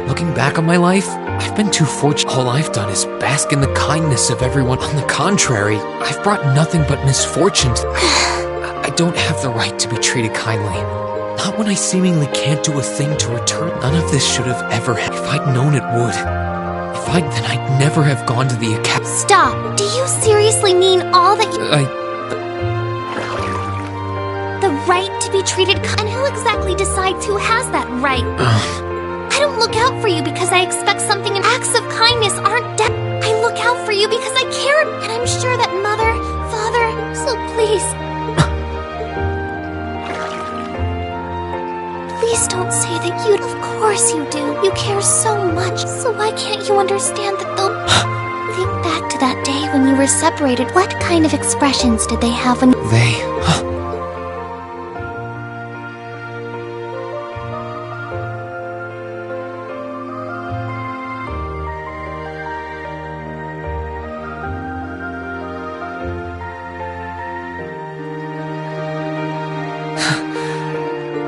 Looking back on my life, I've been too fortunate. All I've done is bask in the kindness of everyone. On the contrary, I've brought nothing but misfortune. I don't have the right to be treated kindly. Not when I seemingly can't do a thing to return. None of this should have ever happened. If I'd known it would, then I'd never have gone to the academy. Stop! Do you seriously mean all that you... The right to be treated And who exactly decides who has that right? I don't look out for you because I expect something and acts of kindness aren't debt. I look out for you because I care, and I'm sure that Mother, Father, so please... Please don't say that you... Of course you do. You care so much. So why can't you understand that they'll... Think back to that day when you were separated. What kind of expressions did they have when...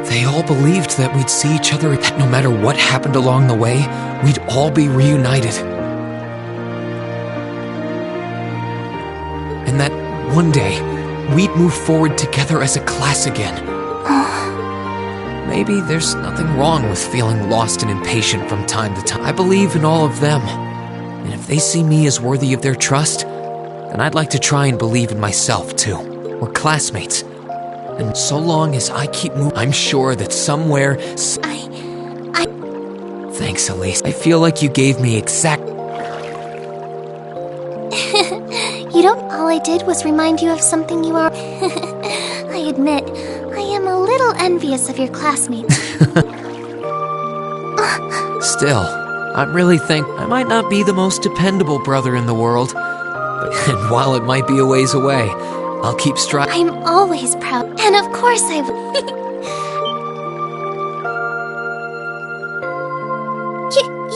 They all believed that we'd see each other, that no matter what happened along the way, we'd all be reunited. And that one day, we'd move forward together as a class again. Maybe there's nothing wrong with feeling lost and impatient from time to time. I believe in all of them. And if they see me as worthy of their trust, then I'd like to try and believe in myself too. We're classmates. And so long as I keep moving, I'm sure that somewhere... Thanks, Elise. I feel like you gave me exact... You don't... All I did was remind you of something you are... I admit, I am a little envious of your classmates. Still, I'm really I might not be the most dependable brother in the world. And while it might be a ways away, I'll keep striving. I'm always proud, and of course I will.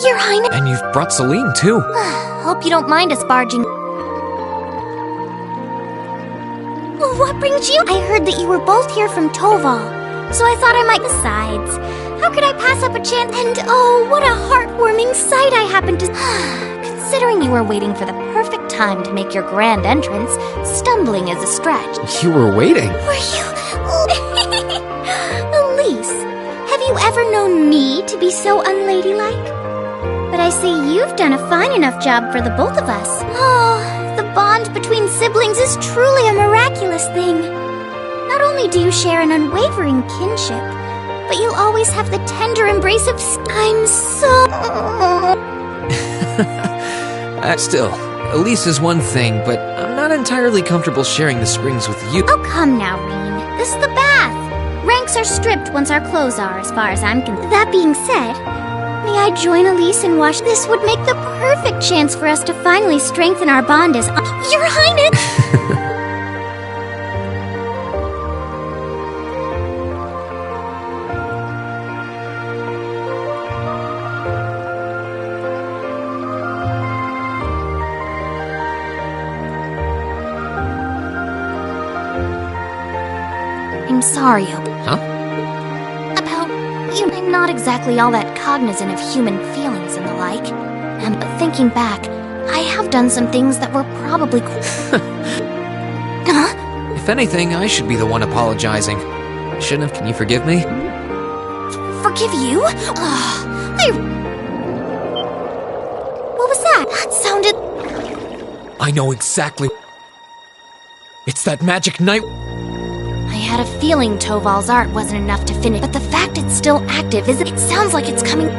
Your Highness. And you've brought Celine, too. Hope you don't mind us barging. What brings you? I heard that you were both here from Toval, so I thought I might. Besides, how could I pass up a chance? And oh, what a heartwarming sight I happened to... Considering you were waiting for the perfect time to make your grand entrance, stumbling is a stretch. You were waiting? Were you? Elise, have you ever known me to be so unladylike? But I see you've done a fine enough job for the both of us. Oh, the bond between siblings is truly a miraculous thing. Not only do you share an unwavering kinship, but you'll always have the tender embrace of... I'm so... Still, Elise is one thing, but I'm not entirely comfortable sharing the springs with you. Oh, come now, Reen. This is the bath. Ranks are stripped once our clothes are, as far as I'm concerned. That being said, may I join Elise and wash? This would make the perfect chance for us to finally strengthen our bond as... Your Highness! I'm sorry, Huh? about you. I'm not exactly all that cognizant of human feelings and the like. But thinking back, I have done some things that were probably If anything, I should be the one apologizing. I shouldn't have. Can you forgive me? Forgive you? What was that? That sounded... I know exactly. It's that magic night. I had a feeling Toval's art wasn't enough to finish, but the fact it's still active is... It sounds like it's coming...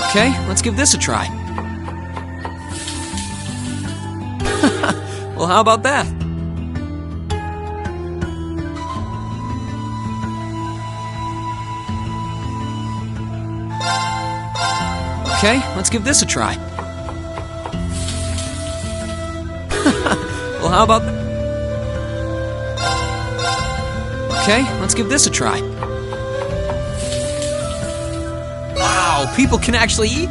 Okay, let's give this a try. Well, how about that? Okay, let's give this a try. Well, how about that? Okay, let's give this a try. Wow, people can actually eat?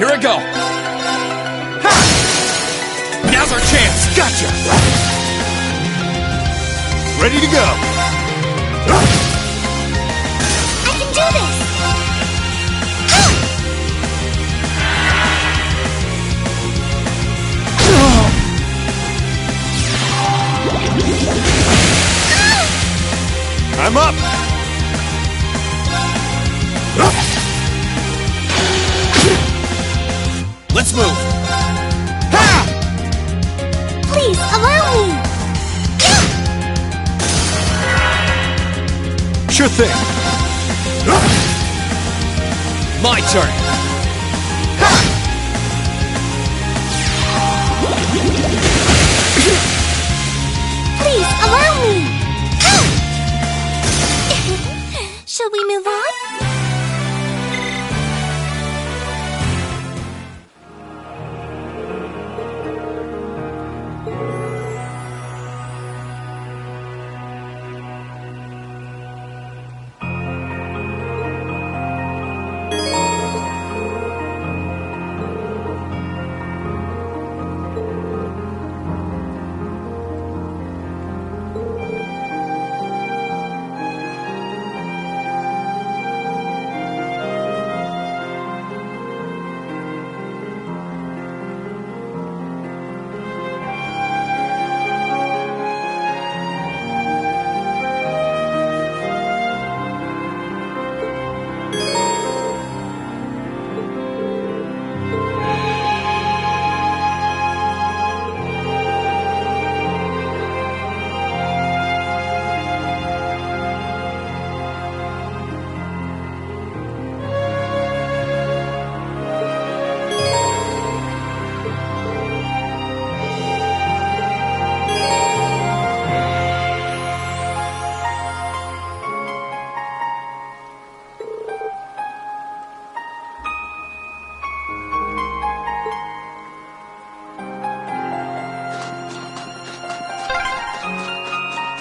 Here I go! Ha! Now's our chance! Gotcha! Ready to go! I can do this! I'm up! Let's move! Ha! Please, allow me! Sure thing! My turn! Please, allow me! Shall we move on?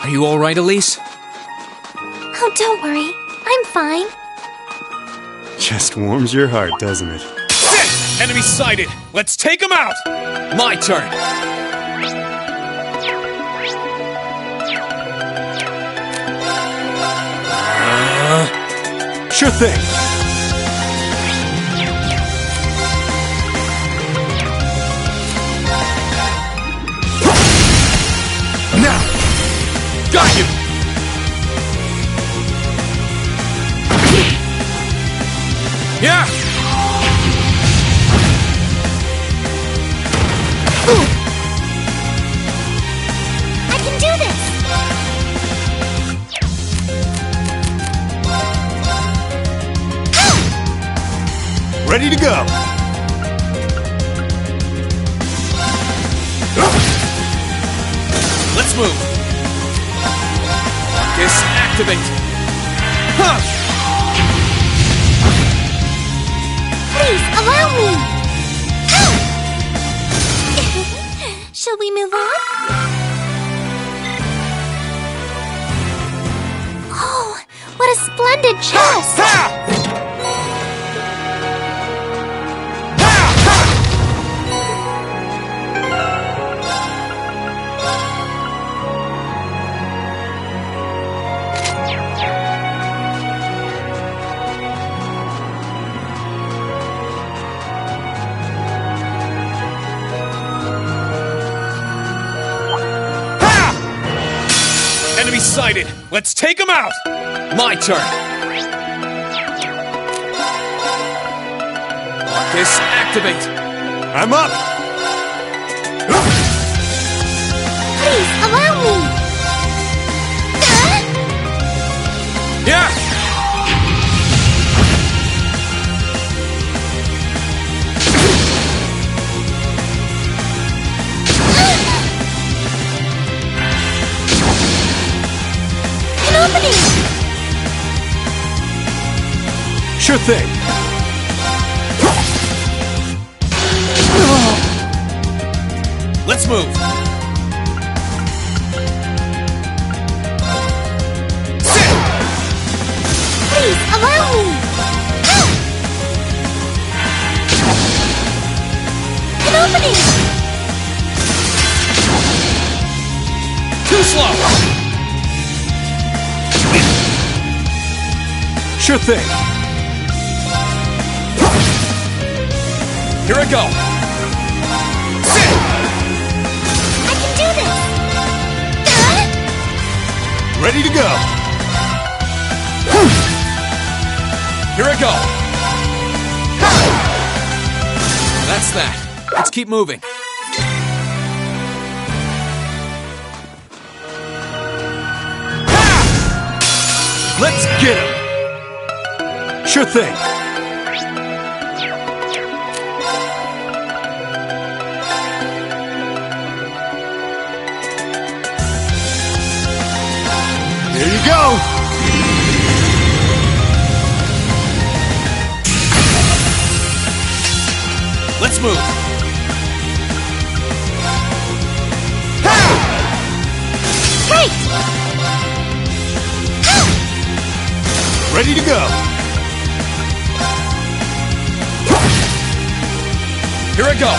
Are you alright, Elise? Oh, don't worry. I'm fine. Just warms your heart, doesn't it? Enemy sighted! Let's take him out! My turn! Sure thing! Now! Got you! Yeah! I can do this! Ready to go! Let's move! Focus, activate! Huh! Please, allow me! Shall we move on? Oh, what a splendid chest! Enemy sighted! Let's take him out! My turn! Focus, activate! I'm up! Please, allow me! Yeah! Sure thing! Let's move! Sit! Please, allow me! Too slow! Sure thing. Here I go! I can do this! Ready to go. Here I go! That's that. Let's keep moving. Let's get him. Sure thing. There you go. Let's move. Wait! Ready to go. Here I go.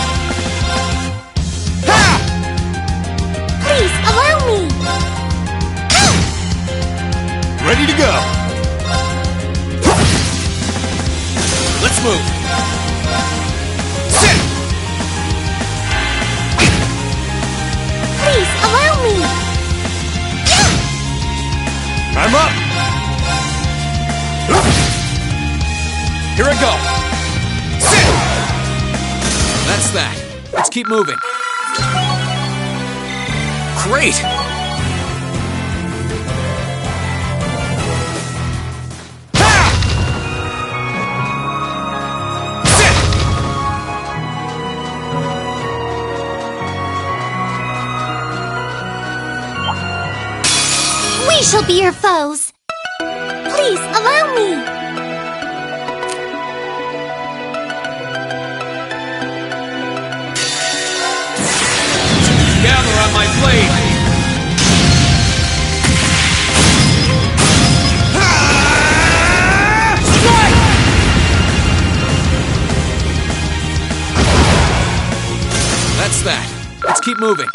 Please, allow me! Ready to go. Let's move. Please, allow me! I'm up. Here I go. That's that. Let's keep moving. Great! We shall be your foes! Please, allow me! Gather on my blade! Strike! That's that. Let's keep moving.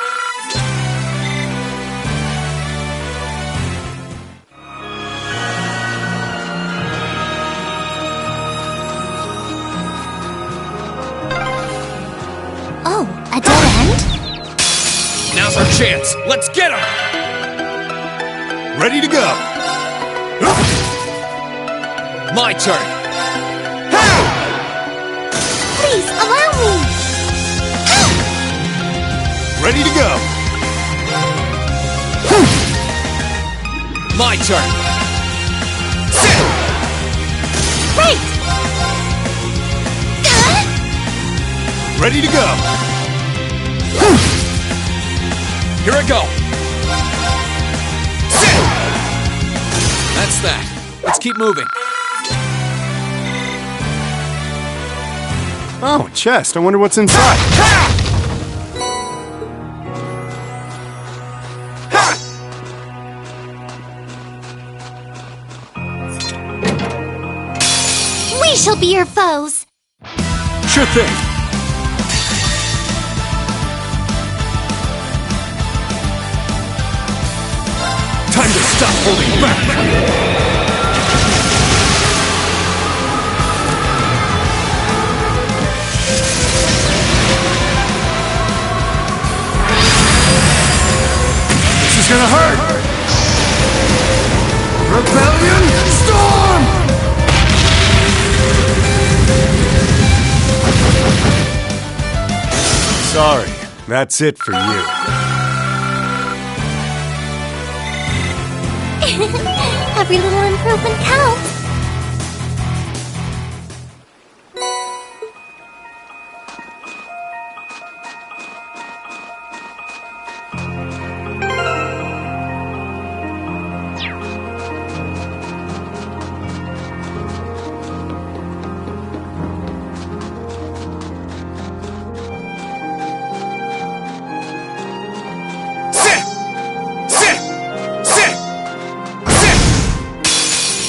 Oh, a dead end? Now's our chance. Let's get him! Ready to go. My turn. Please, allow me! Ready to go. My turn. Wait! Ready to go. Here I go. That's that. Let's keep moving. Oh, a chest. I wonder what's inside. We shall be your foes! Sure thing. Time to stop holding back! This is gonna hurt. Rebellion Storm! Sorry, that's it for you. Every little improvement counts!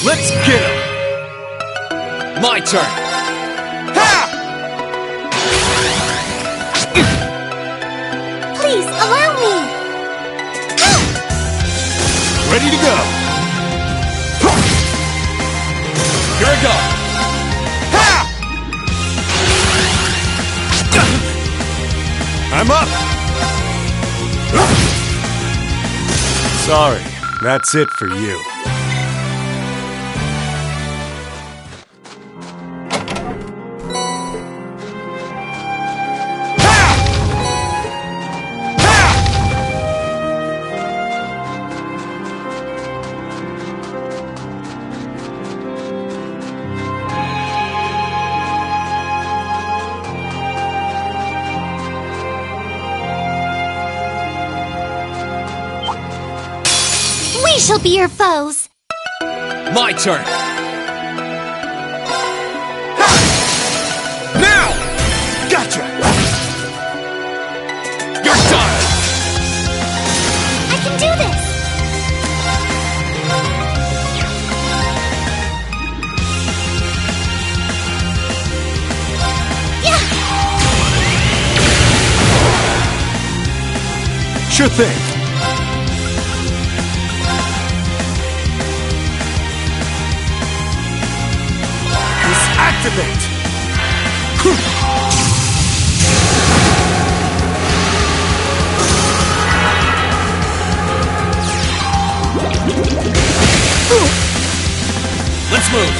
Let's get him! My turn! Please, allow me! Ready to go! Here I go! Ha! I'm up! Sorry, that's it for you. We shall be your foes. My turn! Now! Gotcha! You're done! I can do this. Yeah! Sure thing. Activate! Let's move!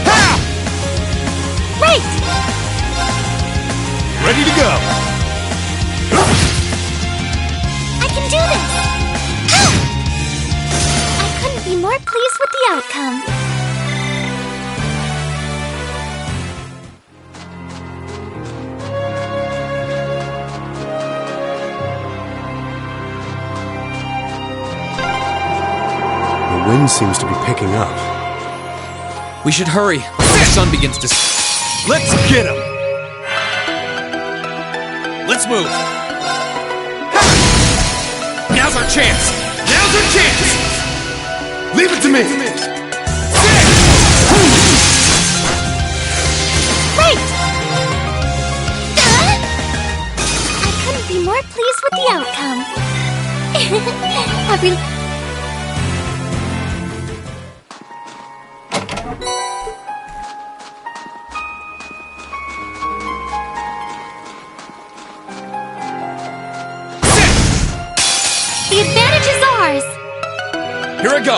Ha! Right! Ready to go! I can do this! I couldn't be more pleased with the outcome. The wind seems to be picking up. We should hurry before the sun begins to... Let's get him! Let's move! Now's our chance! Now's our chance! Leave it to me! Right! I couldn't be more pleased with the outcome. The advantage is ours! Here I go!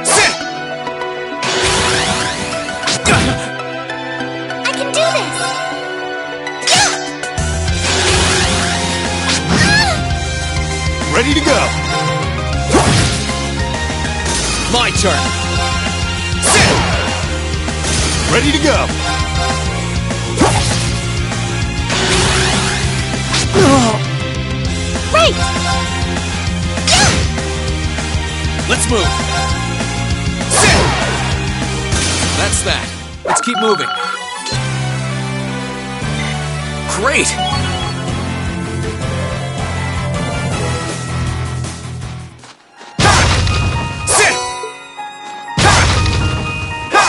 Sit! I can do this! Ready to go! My turn! Sit! Ready to go! Right! Let's move! Sit! That's that. Let's keep moving. Great! Sit! Ha! Ha!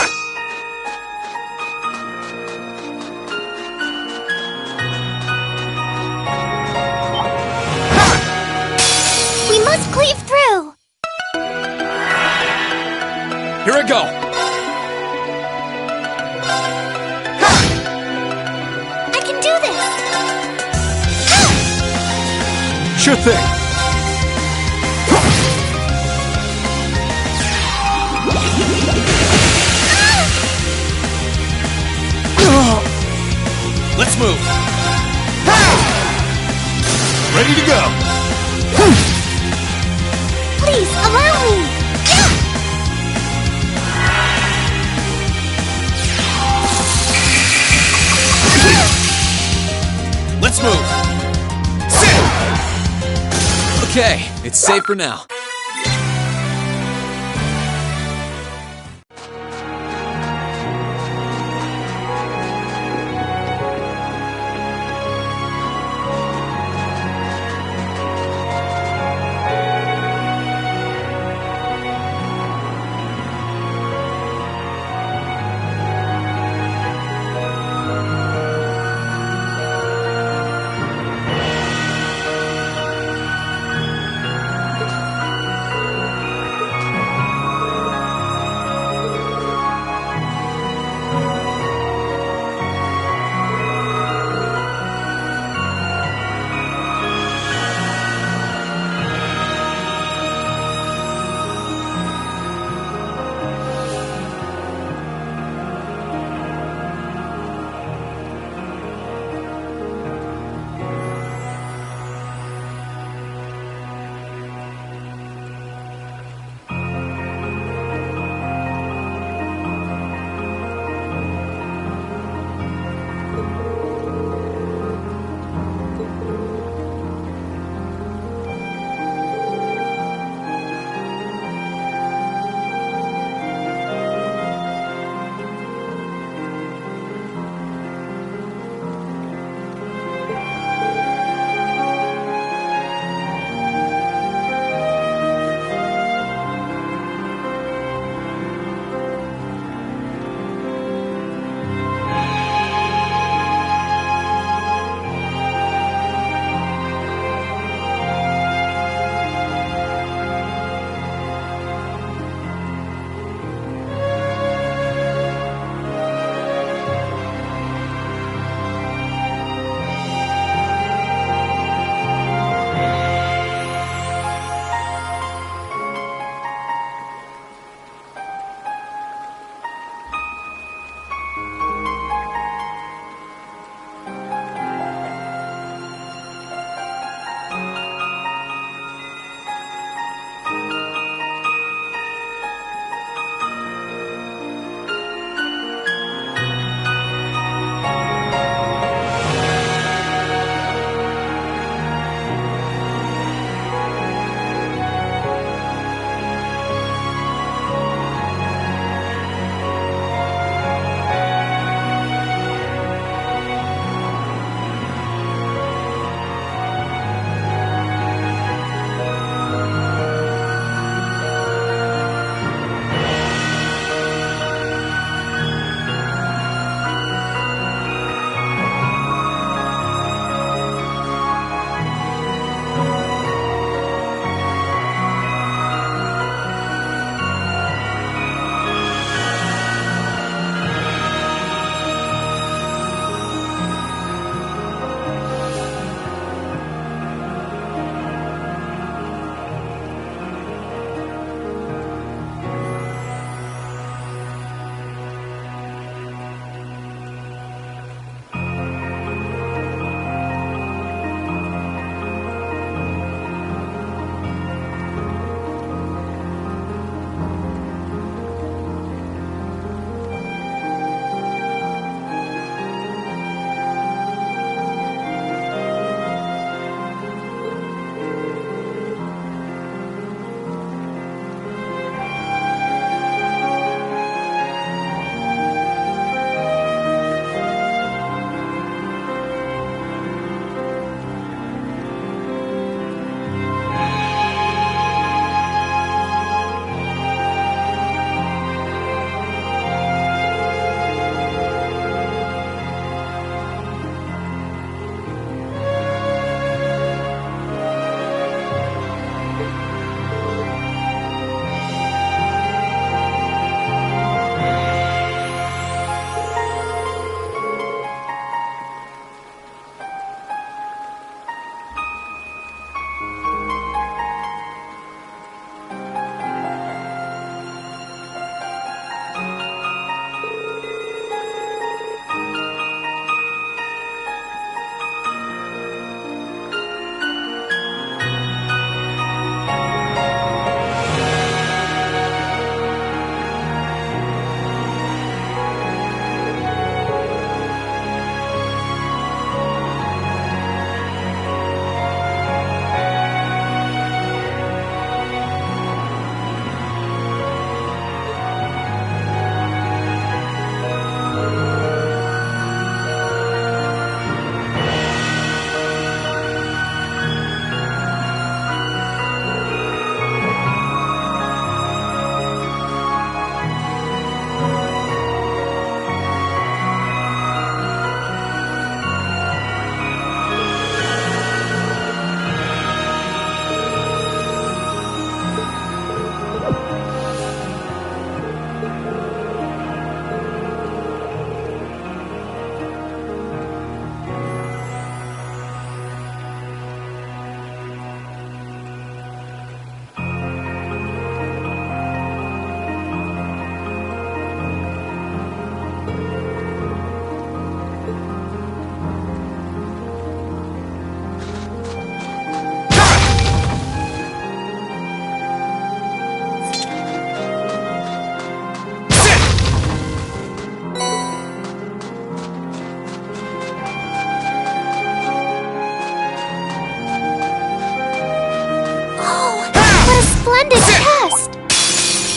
We must cleave through! Here I go! I can do this! Sure thing! Let's move! Ready to go! Please, allow me! Let's move! Sit! Okay, it's safe for now.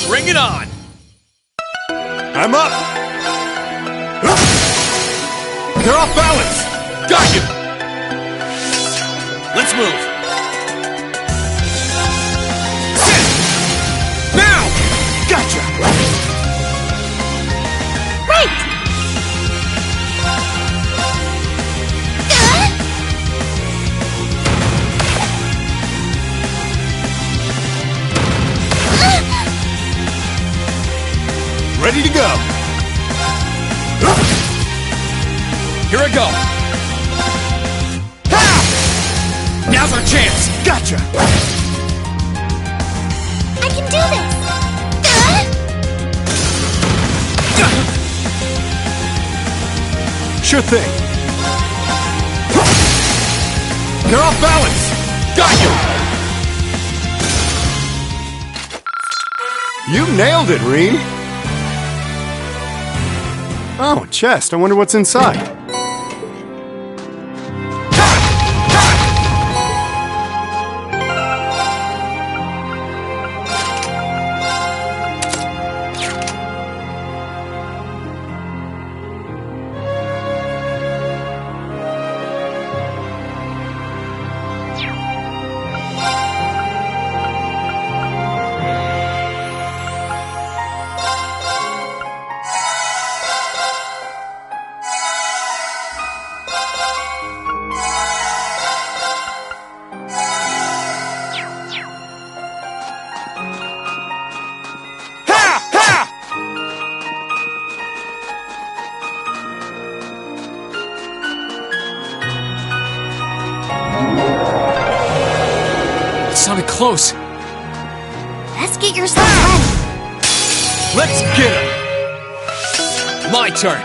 Bring it on! I'm up! They're off balance! Got you! Let's move! Sit! Now! Gotcha! Right! Ready to go! Here I go! Ha! Now's our chance! Gotcha! I can do this! Sure thing! They're off balance! Got you! You nailed it, Reen! Oh, a chest. I wonder what's inside. Sounded close. Let's get yourself ready. Let's get him! My turn.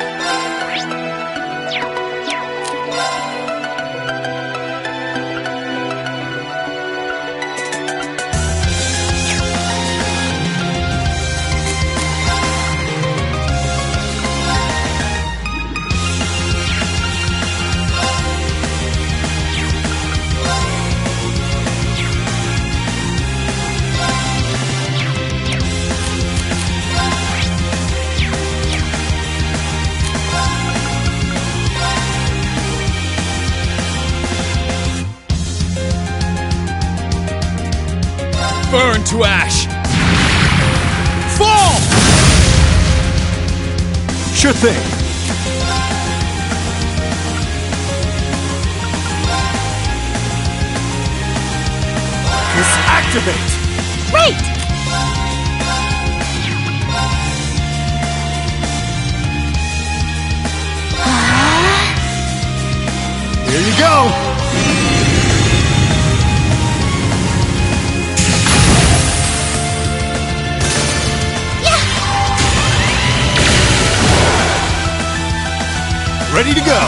Burn to ash! Fall! Sure thing! Disactivate! Right! Here you go! Ready to go!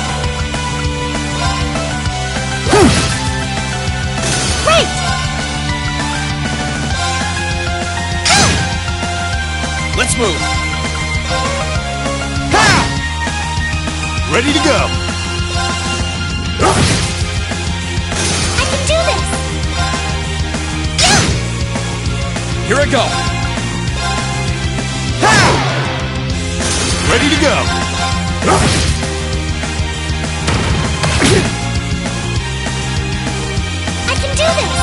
Right! Let's move! Ha! Ready to go! I can do this! Here I go! Ha! Ready to go! I can do this!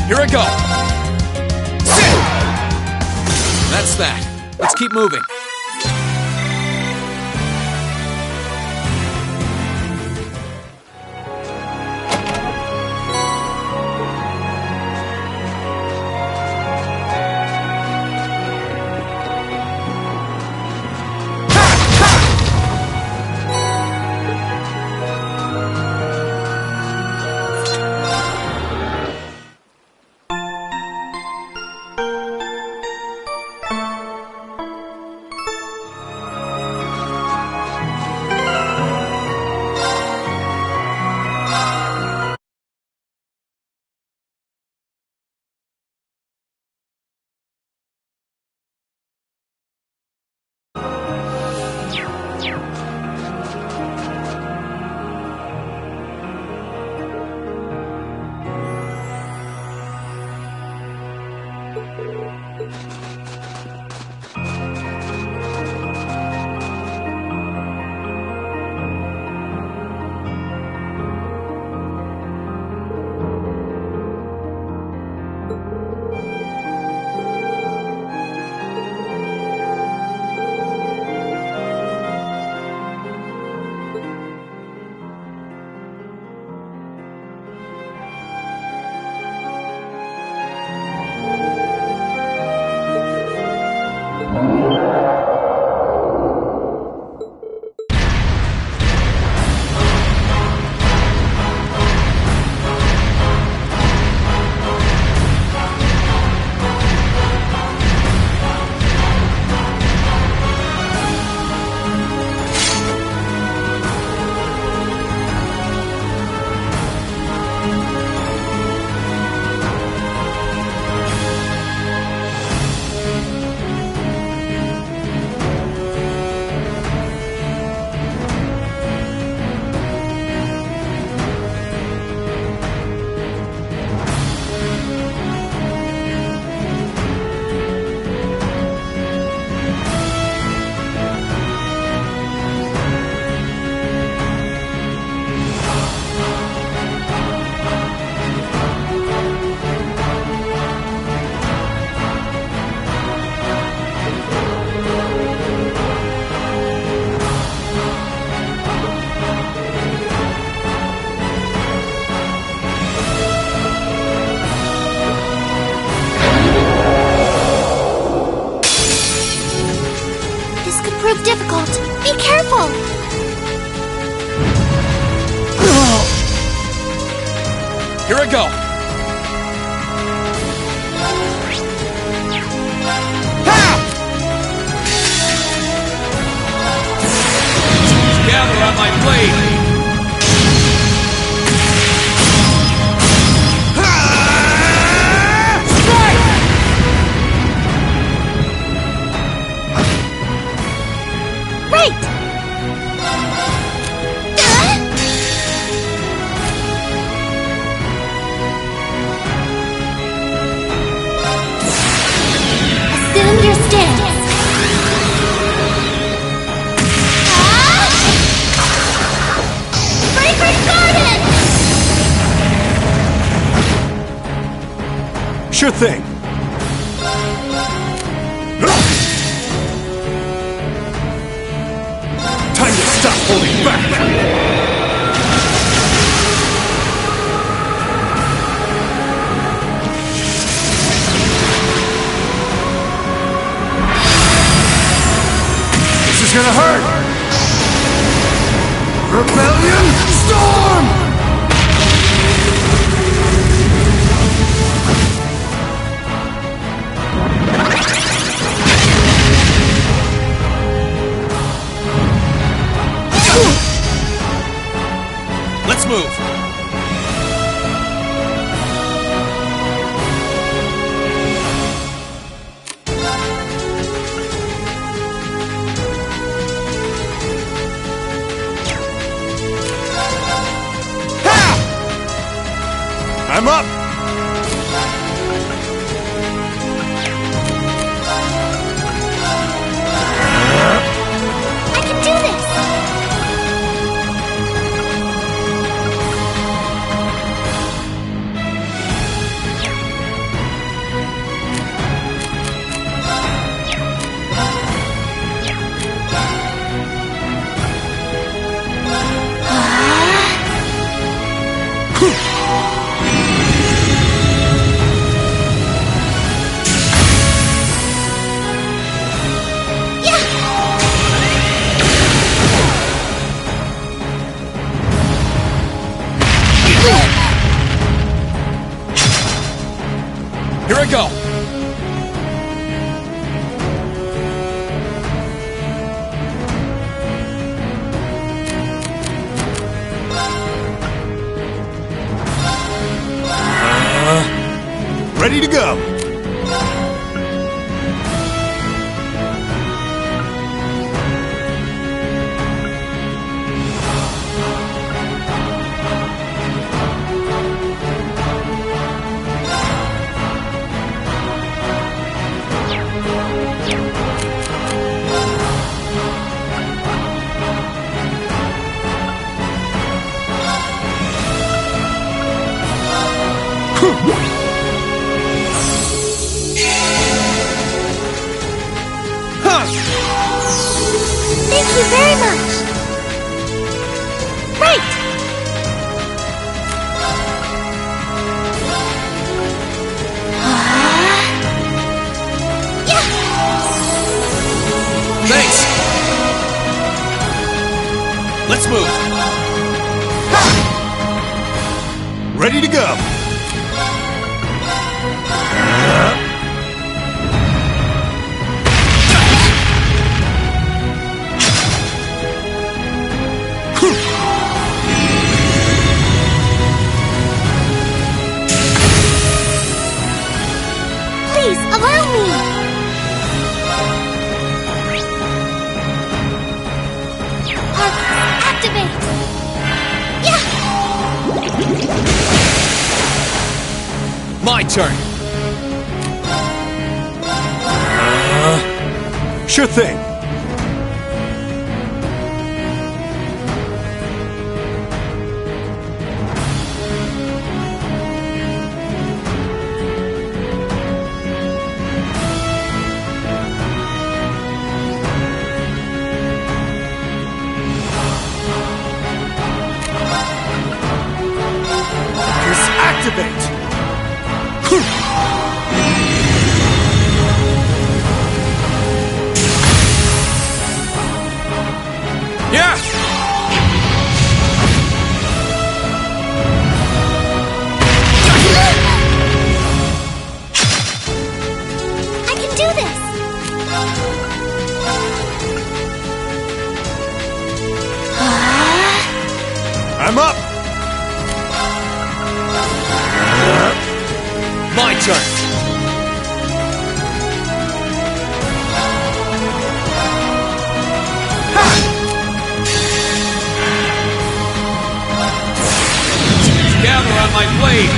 Here I go! Sit! That's that. Let's keep moving. difficult. Be careful! Here I go! Gather on my blade! Right! Assume your stance. Fragrant Garden! Sure thing. Time to stop holding back! This is gonna hurt! Rebellion Storm! Let's move! I'm up! I can do this! Here I go! Ready to go! Thank you very much! Right! Thanks! Let's move! Ready to go! Please, allow me! Arcus, activate! Yeah! My turn! Sure thing. Activate! this! I'm up! My turn! Gather on my blade!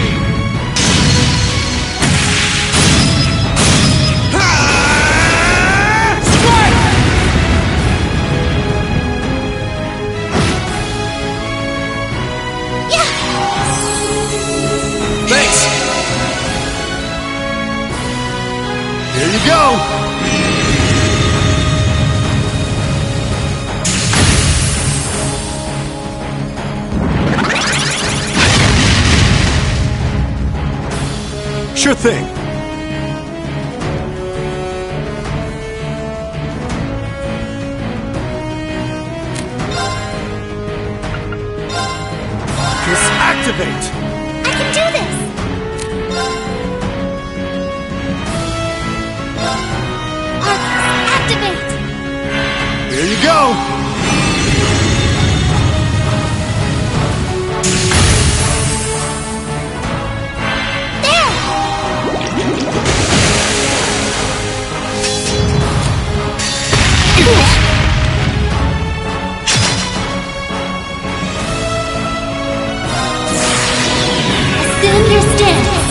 Thanks! Here you go! Sure thing. Disactivate! I can do this! Arcus, activate! Here you go! Assume your stance.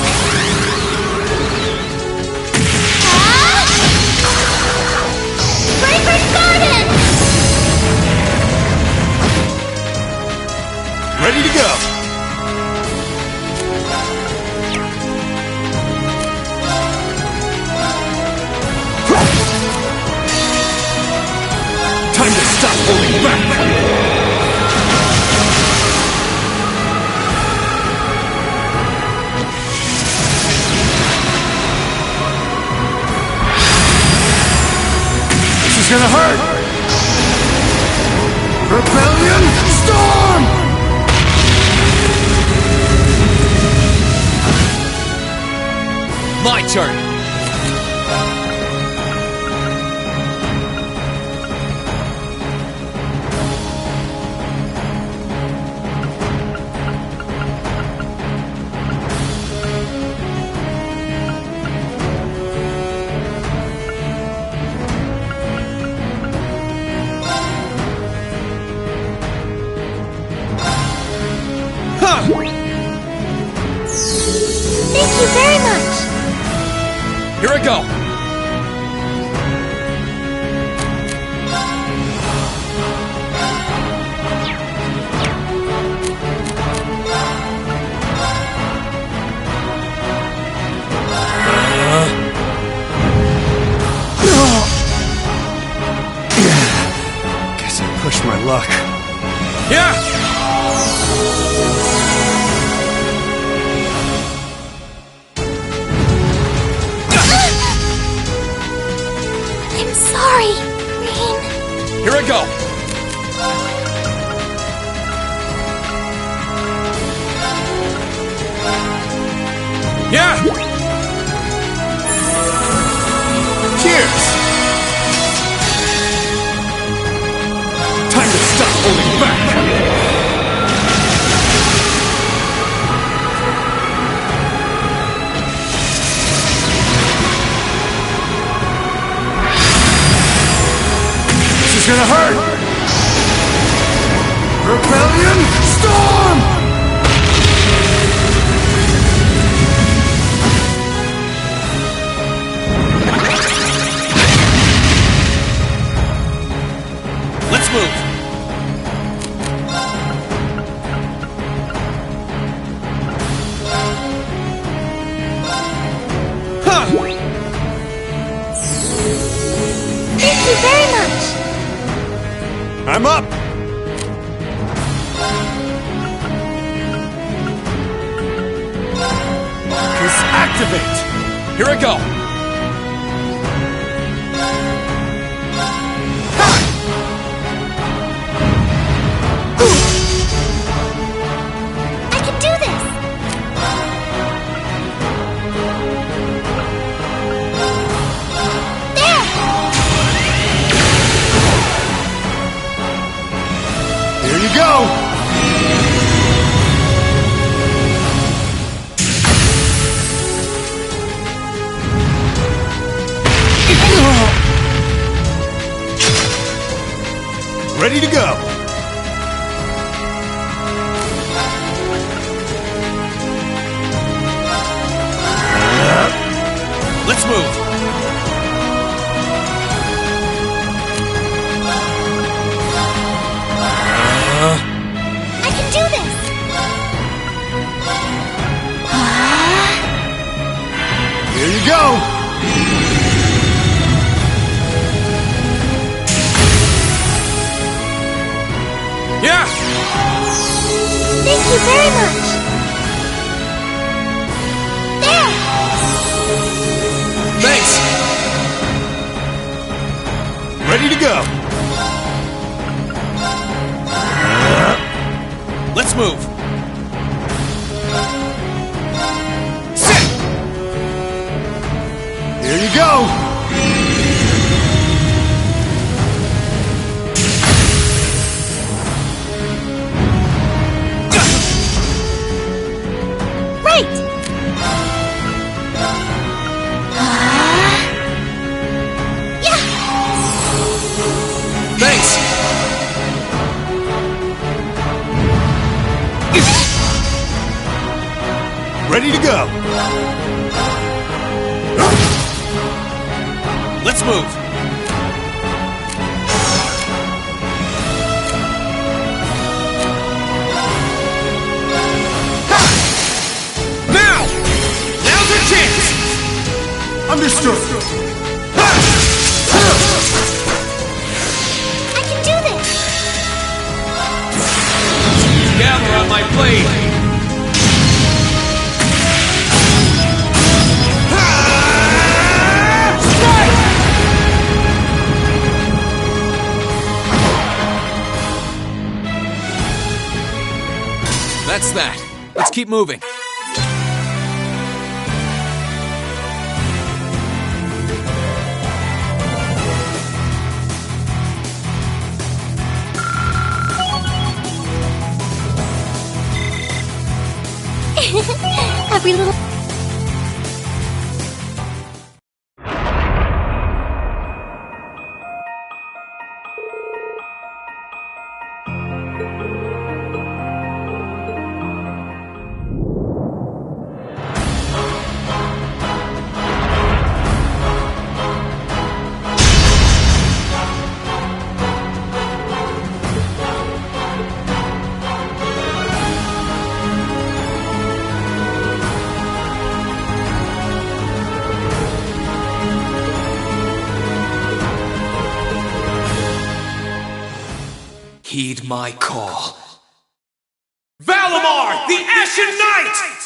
Fragrant Garden! Ready to go! Time to stop holding back! Gonna hurt! Rebellion Storm! My turn! Thank you very much! Here I go! Guess I pushed my luck. Yeah! I'm sorry, Rain. Here I go! Yeah! Cheers! Time to stop holding back! This is gonna hurt! Rebellion Storm! Let's move! Huh! Thank you very much! I'm up! Disactivate! Here I go! I can do this! Ready to go! Let's move! I can do this! Here you go! Yeah! Thank you very much! There! Thanks! Ready to go! Let's move! Here you go! Right! Yeah! Thanks! Ready to go! Let's move! Now! Now's our chance! Understood! I can do this! Gather on my blade! That's that. Let's keep moving. Every little... Heed my call. Valimar, the Ashen Knight!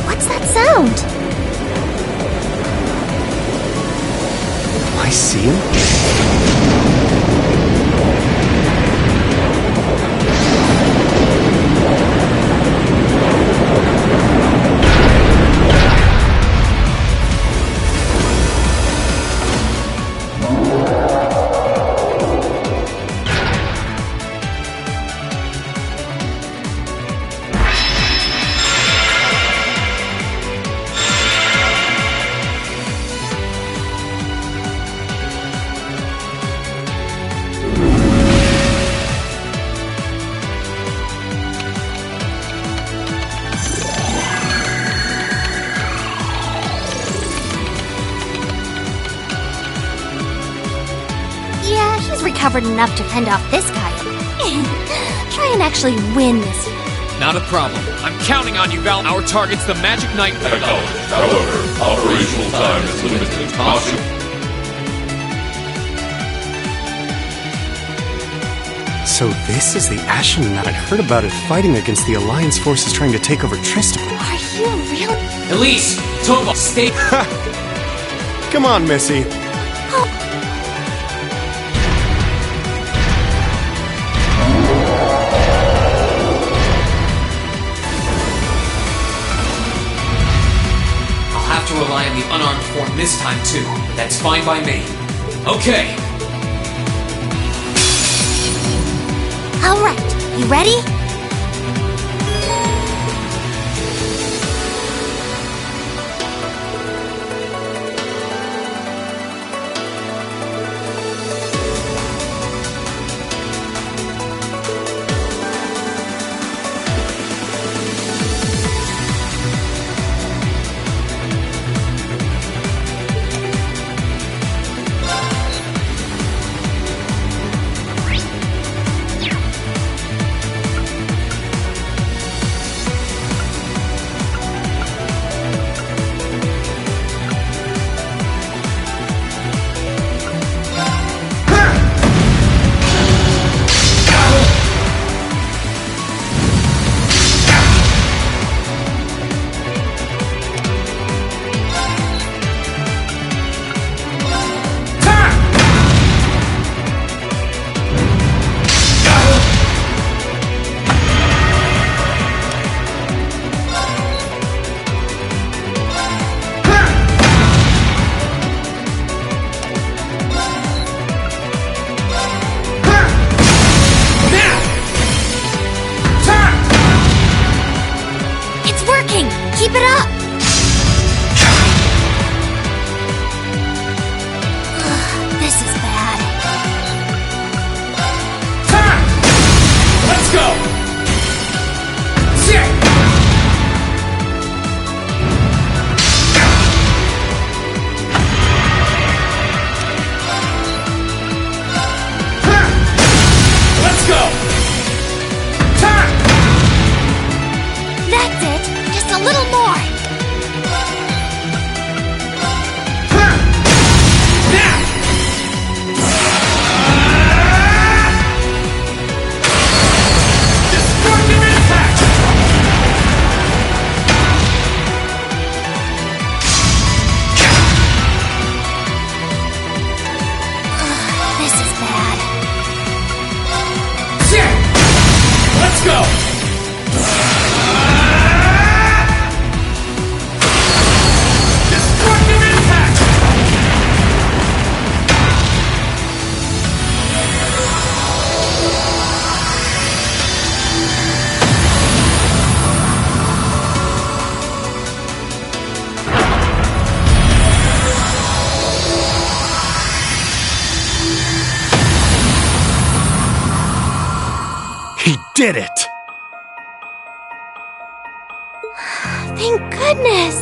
What's that sound? I see him? Yeah, he's recovered enough to fend off this guy. Try and actually win this. Not a problem. I'm counting on you, Val. Our target's the Magic Knight. Acknowledged. However, operational time is limited. Caution. So this is the Ashen Knight. I'd heard about it fighting against the Alliance forces trying to take over Tristan. Are you really? Elise! Tova! Stay... Come on, Missy. I'll have to rely on the unarmed form this time too, but that's fine by me. Okay. Alright, you ready? Keep it up! This is bad. Let's go! Let's go! That's it! Just a little more! Let's go! Destructive impact! He did it! Thank goodness!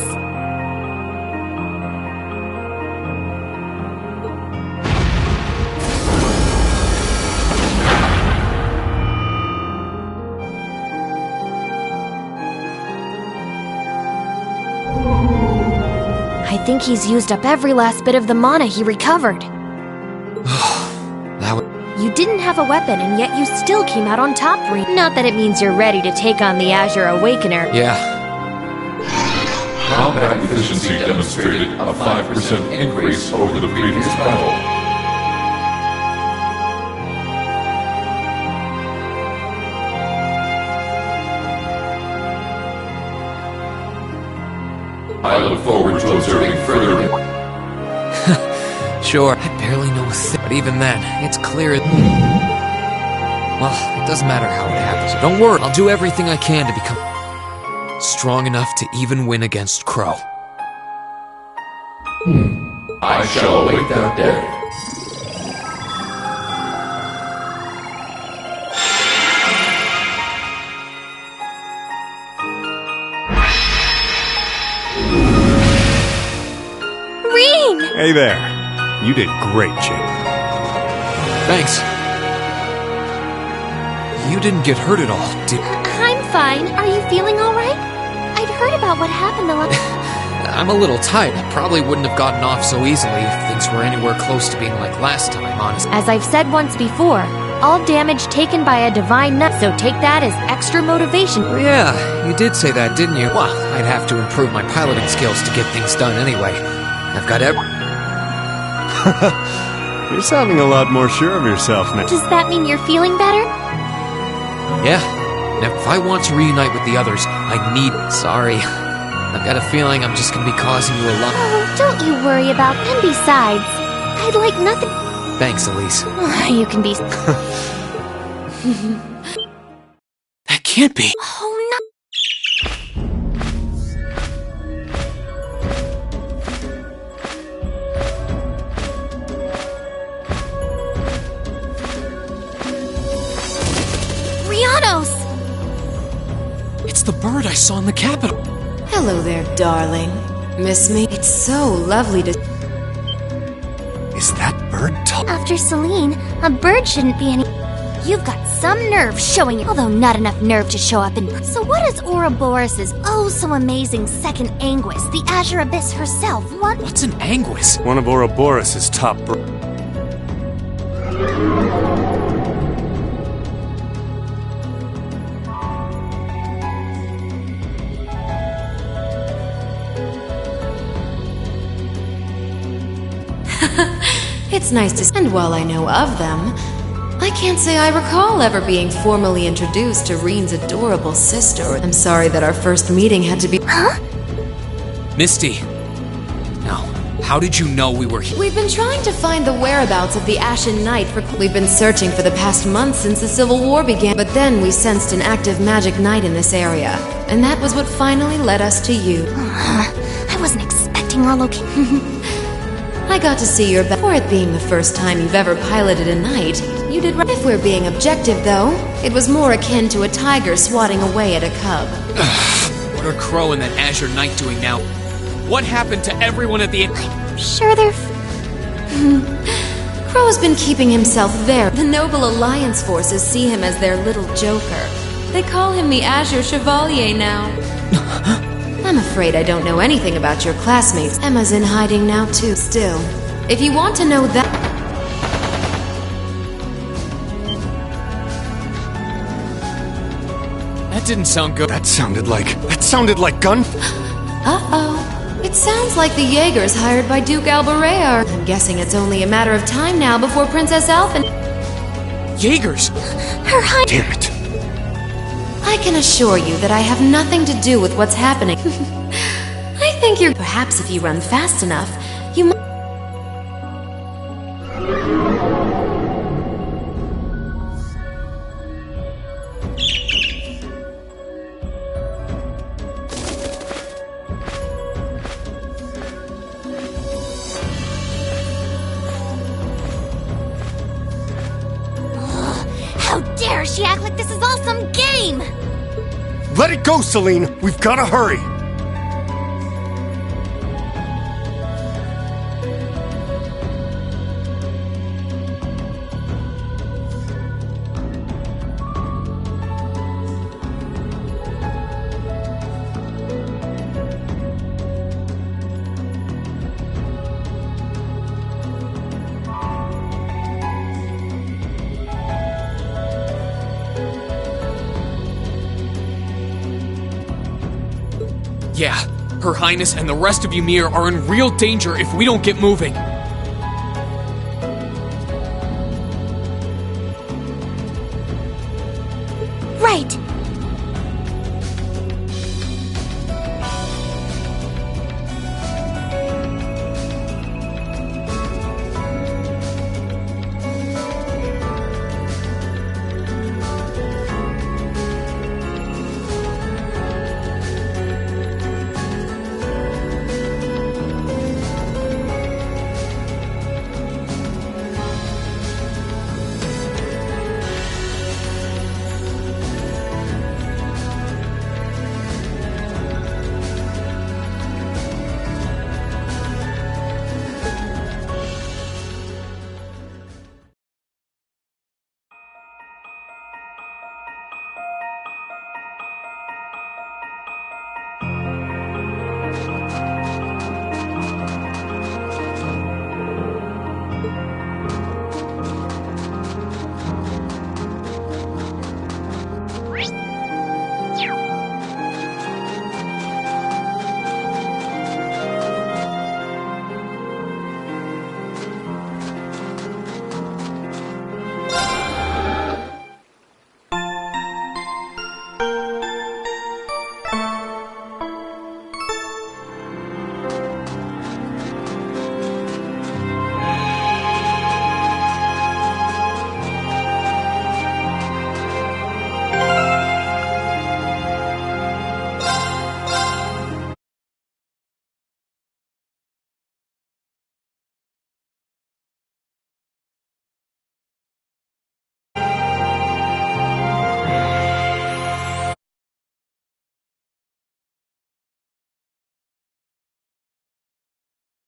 I think he's used up every last bit of the mana he recovered. That was... You didn't have a weapon, and yet you still came out on top, Rean. Not that it means you're ready to take on the Azure Awakener. Yeah. Combat efficiency demonstrated a 5% increase over the previous battle. I look forward to observing further. Sure, I barely know a thing, but even then, it's clear... Well, it doesn't matter how it happens. Don't worry, I'll do everything I can to become strong enough to even win against Crow. I shall await that day. Rean! Hey there. You did great, Chip. Thanks. You didn't get hurt at all, did... I'm fine. Are you feeling alright? I'd heard about what happened the last... I'm a little tired. I probably wouldn't have gotten off so easily if things were anywhere close to being like last time, honestly. As I've said once before, all damage taken by a divine nut, so take that as extra motivation. Well, yeah, you did say that, didn't you? Well, I'd have to improve my piloting skills to get things done anyway. I've got You're sounding a lot more sure of yourself now. Does that mean you're feeling better? Yeah, and if I want to reunite with the others, I need... Sorry, I've got a feeling I'm just gonna be causing you a lot... Oh, don't you worry about it. And besides, I'd like nothing... Thanks, Elise. You can be... That can't be... Oh, no... It's the bird I saw in the Capitol. Hello there, darling. Miss me? It's so lovely to... Is that bird tall? After Celine, a bird shouldn't be any... You've got some nerve showing it, although not enough nerve to show up in... So what is Ouroboros' oh-so-amazing second Anguis, the Azure Abyss herself? What's an Anguis? One of Ouroboros' top... It's nice to... And while I know of them, I can't say I recall ever being formally introduced to Reen's adorable sister. I'm sorry that our first meeting had to be... Huh? Misty. Now, how did you know we were here? We've been trying to find the whereabouts of the Ashen Knight for... We've been searching for the past month since the Civil War began. But then we sensed an active magic knight in this area. And that was what finally led us to you. I wasn't expecting our location. I got to see your for it being the first time you've ever piloted a knight. You did right. If we're being objective, though, it was more akin to a tiger swatting away at a cub. What are Crow and that Azure Knight doing now? What happened to everyone at the... I'm sure they're... Crow's been keeping himself there. The Noble Alliance forces see him as their little joker. They call him the Azure Chevalier now. I'm afraid I don't know anything about your classmates. Emma's in hiding now, too. Still, if you want to know that... That didn't sound good. That sounded like gun... Uh-oh. It sounds like the Jaegers hired by Duke Albaret are... I'm guessing it's only a matter of time now before Princess Elfin... Jaegers! Her Highness... Damn it. I can assure you that I have nothing to do with what's happening. I think you're... Perhaps if you run fast enough, you might... How dare she act like this is all some game! Let it go, Celine! We've gotta hurry! Yeah, Her Highness and the rest of Ymir are in real danger if we don't get moving.